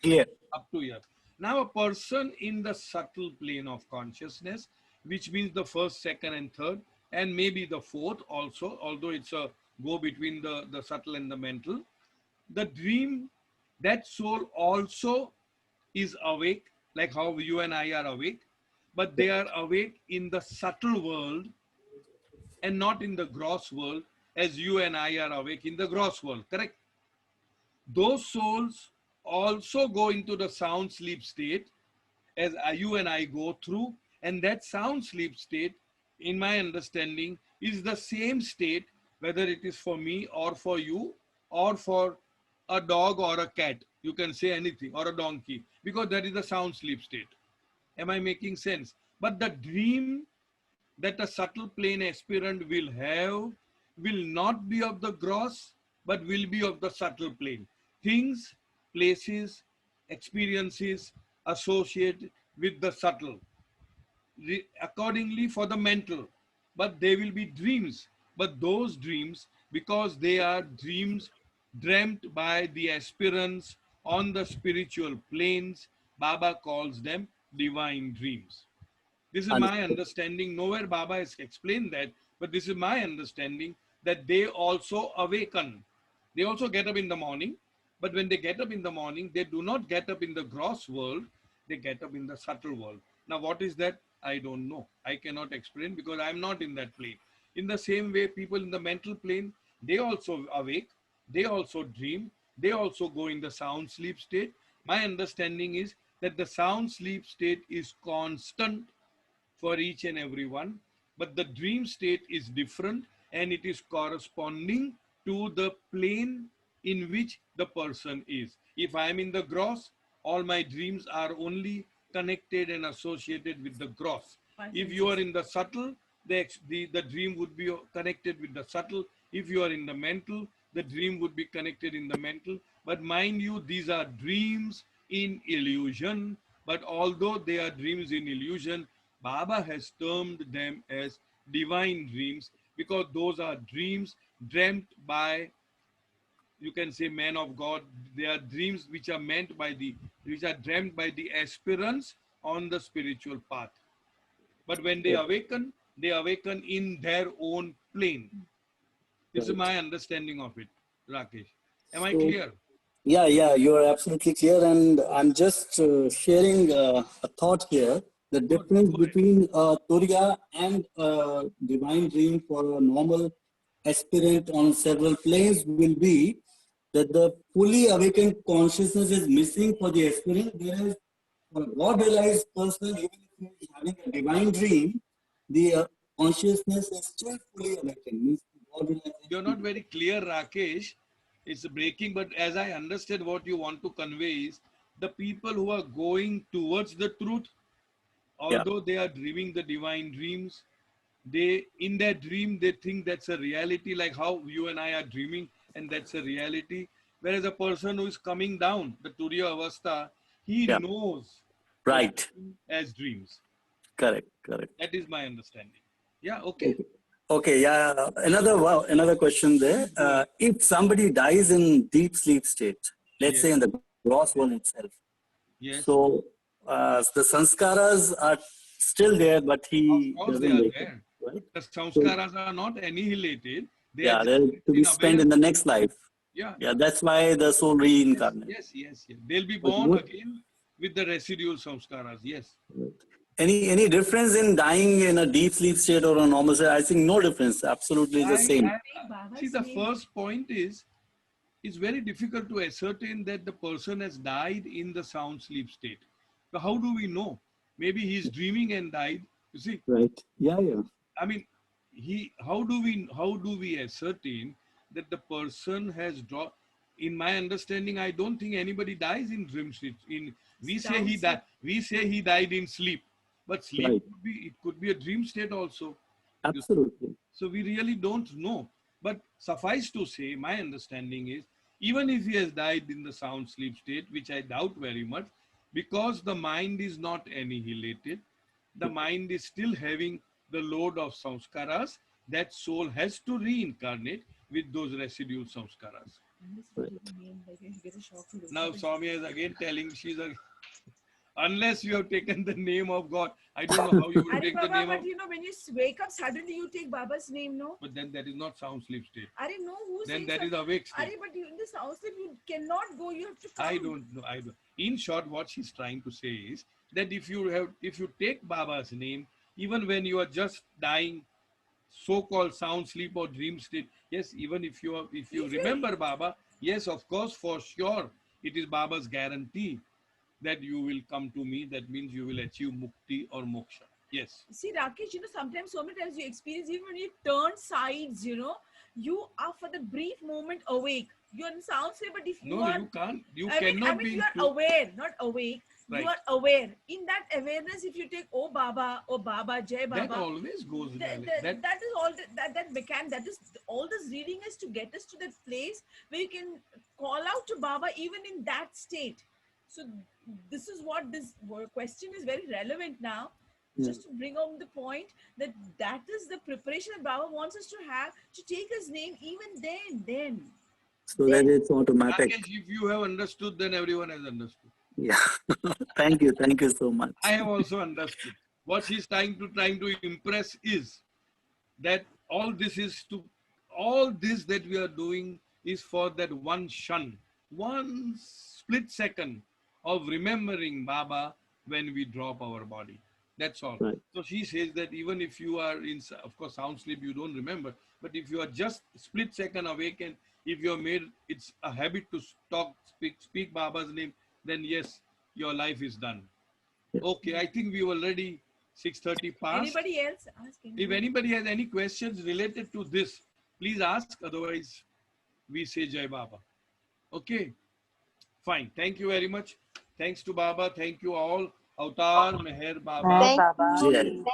Clear. Up to here. Now, a person in the subtle plane of consciousness, which means the first, second, and third, and maybe the fourth also, although it's a go between the subtle and the mental, the dream, that soul also is awake, like how you and I are awake, but they are awake in the subtle world and not in the gross world, as you and I are awake in the gross world, correct? Those souls also go into the sound sleep state as you and I go through, and that sound sleep state, in my understanding, is the same state whether it is for me or for you or for a dog or a cat. You can say anything, or a donkey, because that is the sound sleep state. Am I making sense? But the dream that a subtle plane aspirant will have will not be of the gross, but will be of the subtle plane. Things, places, experiences associated with the subtle. Accordingly for the mental, but they will be dreams. But those dreams, because they are dreams dreamt by the aspirants on the spiritual planes, Baba calls them divine dreams. This is my Understood. understanding. Nowhere Baba has explained that, but this is my understanding that they also awaken. They also get up in the morning, but when they get up in the morning, they do not get up in the gross world, they get up in the subtle world. Now, what is that? I don't know. I cannot explain because I'm not in that plane. In the same way, people in the mental plane, they also awake, they also dream, they also go in the sound sleep state. My understanding is that the sound sleep state is constant for each and every one, but the dream state is different and it is corresponding to the plane in which the person is. If I am in the gross, all my dreams are only connected and associated with the gross. If you are in the subtle, the dream would be connected with the subtle. If you are in the mental, the dream would be connected in the mental. But mind you, these are dreams in illusion. But although they are dreams in illusion, Baba has termed them as divine dreams because those are dreams dreamt by, you can say, men of God. They are dreams which are which are dreamt by the aspirants on the spiritual path. But when they awaken in their own plane. This is Right. my understanding of it, Rakesh. Am I So, clear? yeah, you are absolutely clear. And I'm just sharing a thought here. The Good. difference Go ahead. between Turiya and divine dream for a normal aspirant on several planes will be that the fully awakened consciousness is missing for the aspirant, whereas for a God-realized person, even if he is having a divine dream, the consciousness is still fully awakened. Means God You're not realization. very clear, Rakesh. It's breaking, but as I understood, what you want to convey is the people who are going towards the truth, Yeah. although they are dreaming the divine dreams, they, in their dream, they think that's a reality, like how you and I are dreaming, and that's a reality. Whereas a person who is coming down, the Turiya Avastha, he Yeah. knows Right. everything as dreams. Correct. Correct. That is my understanding. Yeah, okay. Okay, yeah. Another question there. If somebody dies in deep sleep state, let's say in the gross one itself, Yes. so the sanskaras are still there, but he Of course they doesn't are wake up, there. right? The samskaras are not annihilated. They are Yeah, just they're to be in spent in the awareness. next life. Yeah. Yeah, that's why the soul reincarnates. Yes. They'll be But born what, again with the residual samskaras. Yes. any difference in dying in a deep sleep state or a normal state? I think no difference. Absolutely the same. See, the first point is, it's very difficult to ascertain that the person has died in the sound sleep state. So how do we know? Maybe he's dreaming and died. You see, Right. Yeah. I mean, how do we ascertain that the person has dropped? In my understanding, I don't think anybody dies in dream sleep. We say he died in sleep, but sleep Right. could be a dream state also. Absolutely. So we really don't know. But suffice to say, my understanding is, even if he has died in the sound sleep state, which I doubt very much, because the mind is not annihilated, the mind is still having the load of samskaras, that soul has to reincarnate with those residual samskaras. Now Soumya is again telling unless you have taken the name of God, I don't know how you will take the name but of. you know, when you wake up, suddenly you take Baba's name, no? But then that is not sound sleep state. I didn't know who Then says that is awake state. but in the sound sleep, you cannot go. You have to come. I don't know. In short, what she's trying to say is that if you take Baba's name, even when you are just dying, so-called sound sleep or dream state, yes, even if you remember Baba, yes, of course, for sure, it is Baba's guarantee that you will come to me. That means you will achieve mukti or moksha. Yes. See, Rakesh, sometimes, so many times you experience, even when you turn sides, you are for the brief moment awake. You're in sound sleep, but if you No, are... you can't. You I cannot mean, be. you are aware, not awake. Right. You are aware. In that awareness, if you take, oh Baba, Jai Baba. That always goes well. That is all, that is all this reading is to get us to that place where you can call out to Baba even in that state. So this is what this question is very relevant now. Just to bring home the point that is the preparation that Baba wants us to have to take his name even then. So that it's automatic. Rakesh, if you have understood, then everyone has understood. Yeah. Thank you so much. I have also understood. What she's trying to impress is that all this that we are doing is for that one split second of remembering Baba when we drop our body. That's all. Right. So she says that even if you are in, of course, sound sleep, you don't remember. But if you are just split second awakened, if you are made, it's a habit to speak Baba's name, then yes, your life is done. Okay, I think we already 6:30 past. Anybody else? If anybody has any questions related to this, please ask. Otherwise, we say Jai Baba. Okay, fine. Thank you very much. Thanks to Baba. Thank you all. Avatar, Meher Baba. Thank Jai. you,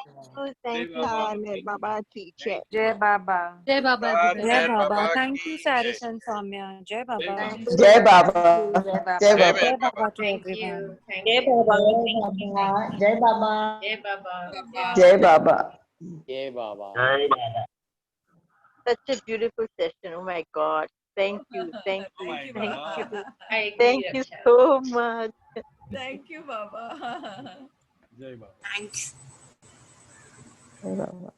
Meher Baba teacher. Jai Baba. Jai Baba. Jai Baba. Thank you, Saris and Soumya. Jai Baba. Jai Baba. Jai Jai Baba. Baba to everyone. Jai Baba. Jai Baba. Jai Baba. Jai Baba. Jai Baba. Such a beautiful session. Oh my God. Thank you. Thank you, Baba. Thank you so much. Thank you, Baba. Jai Baba. Thanks. Jai Baba.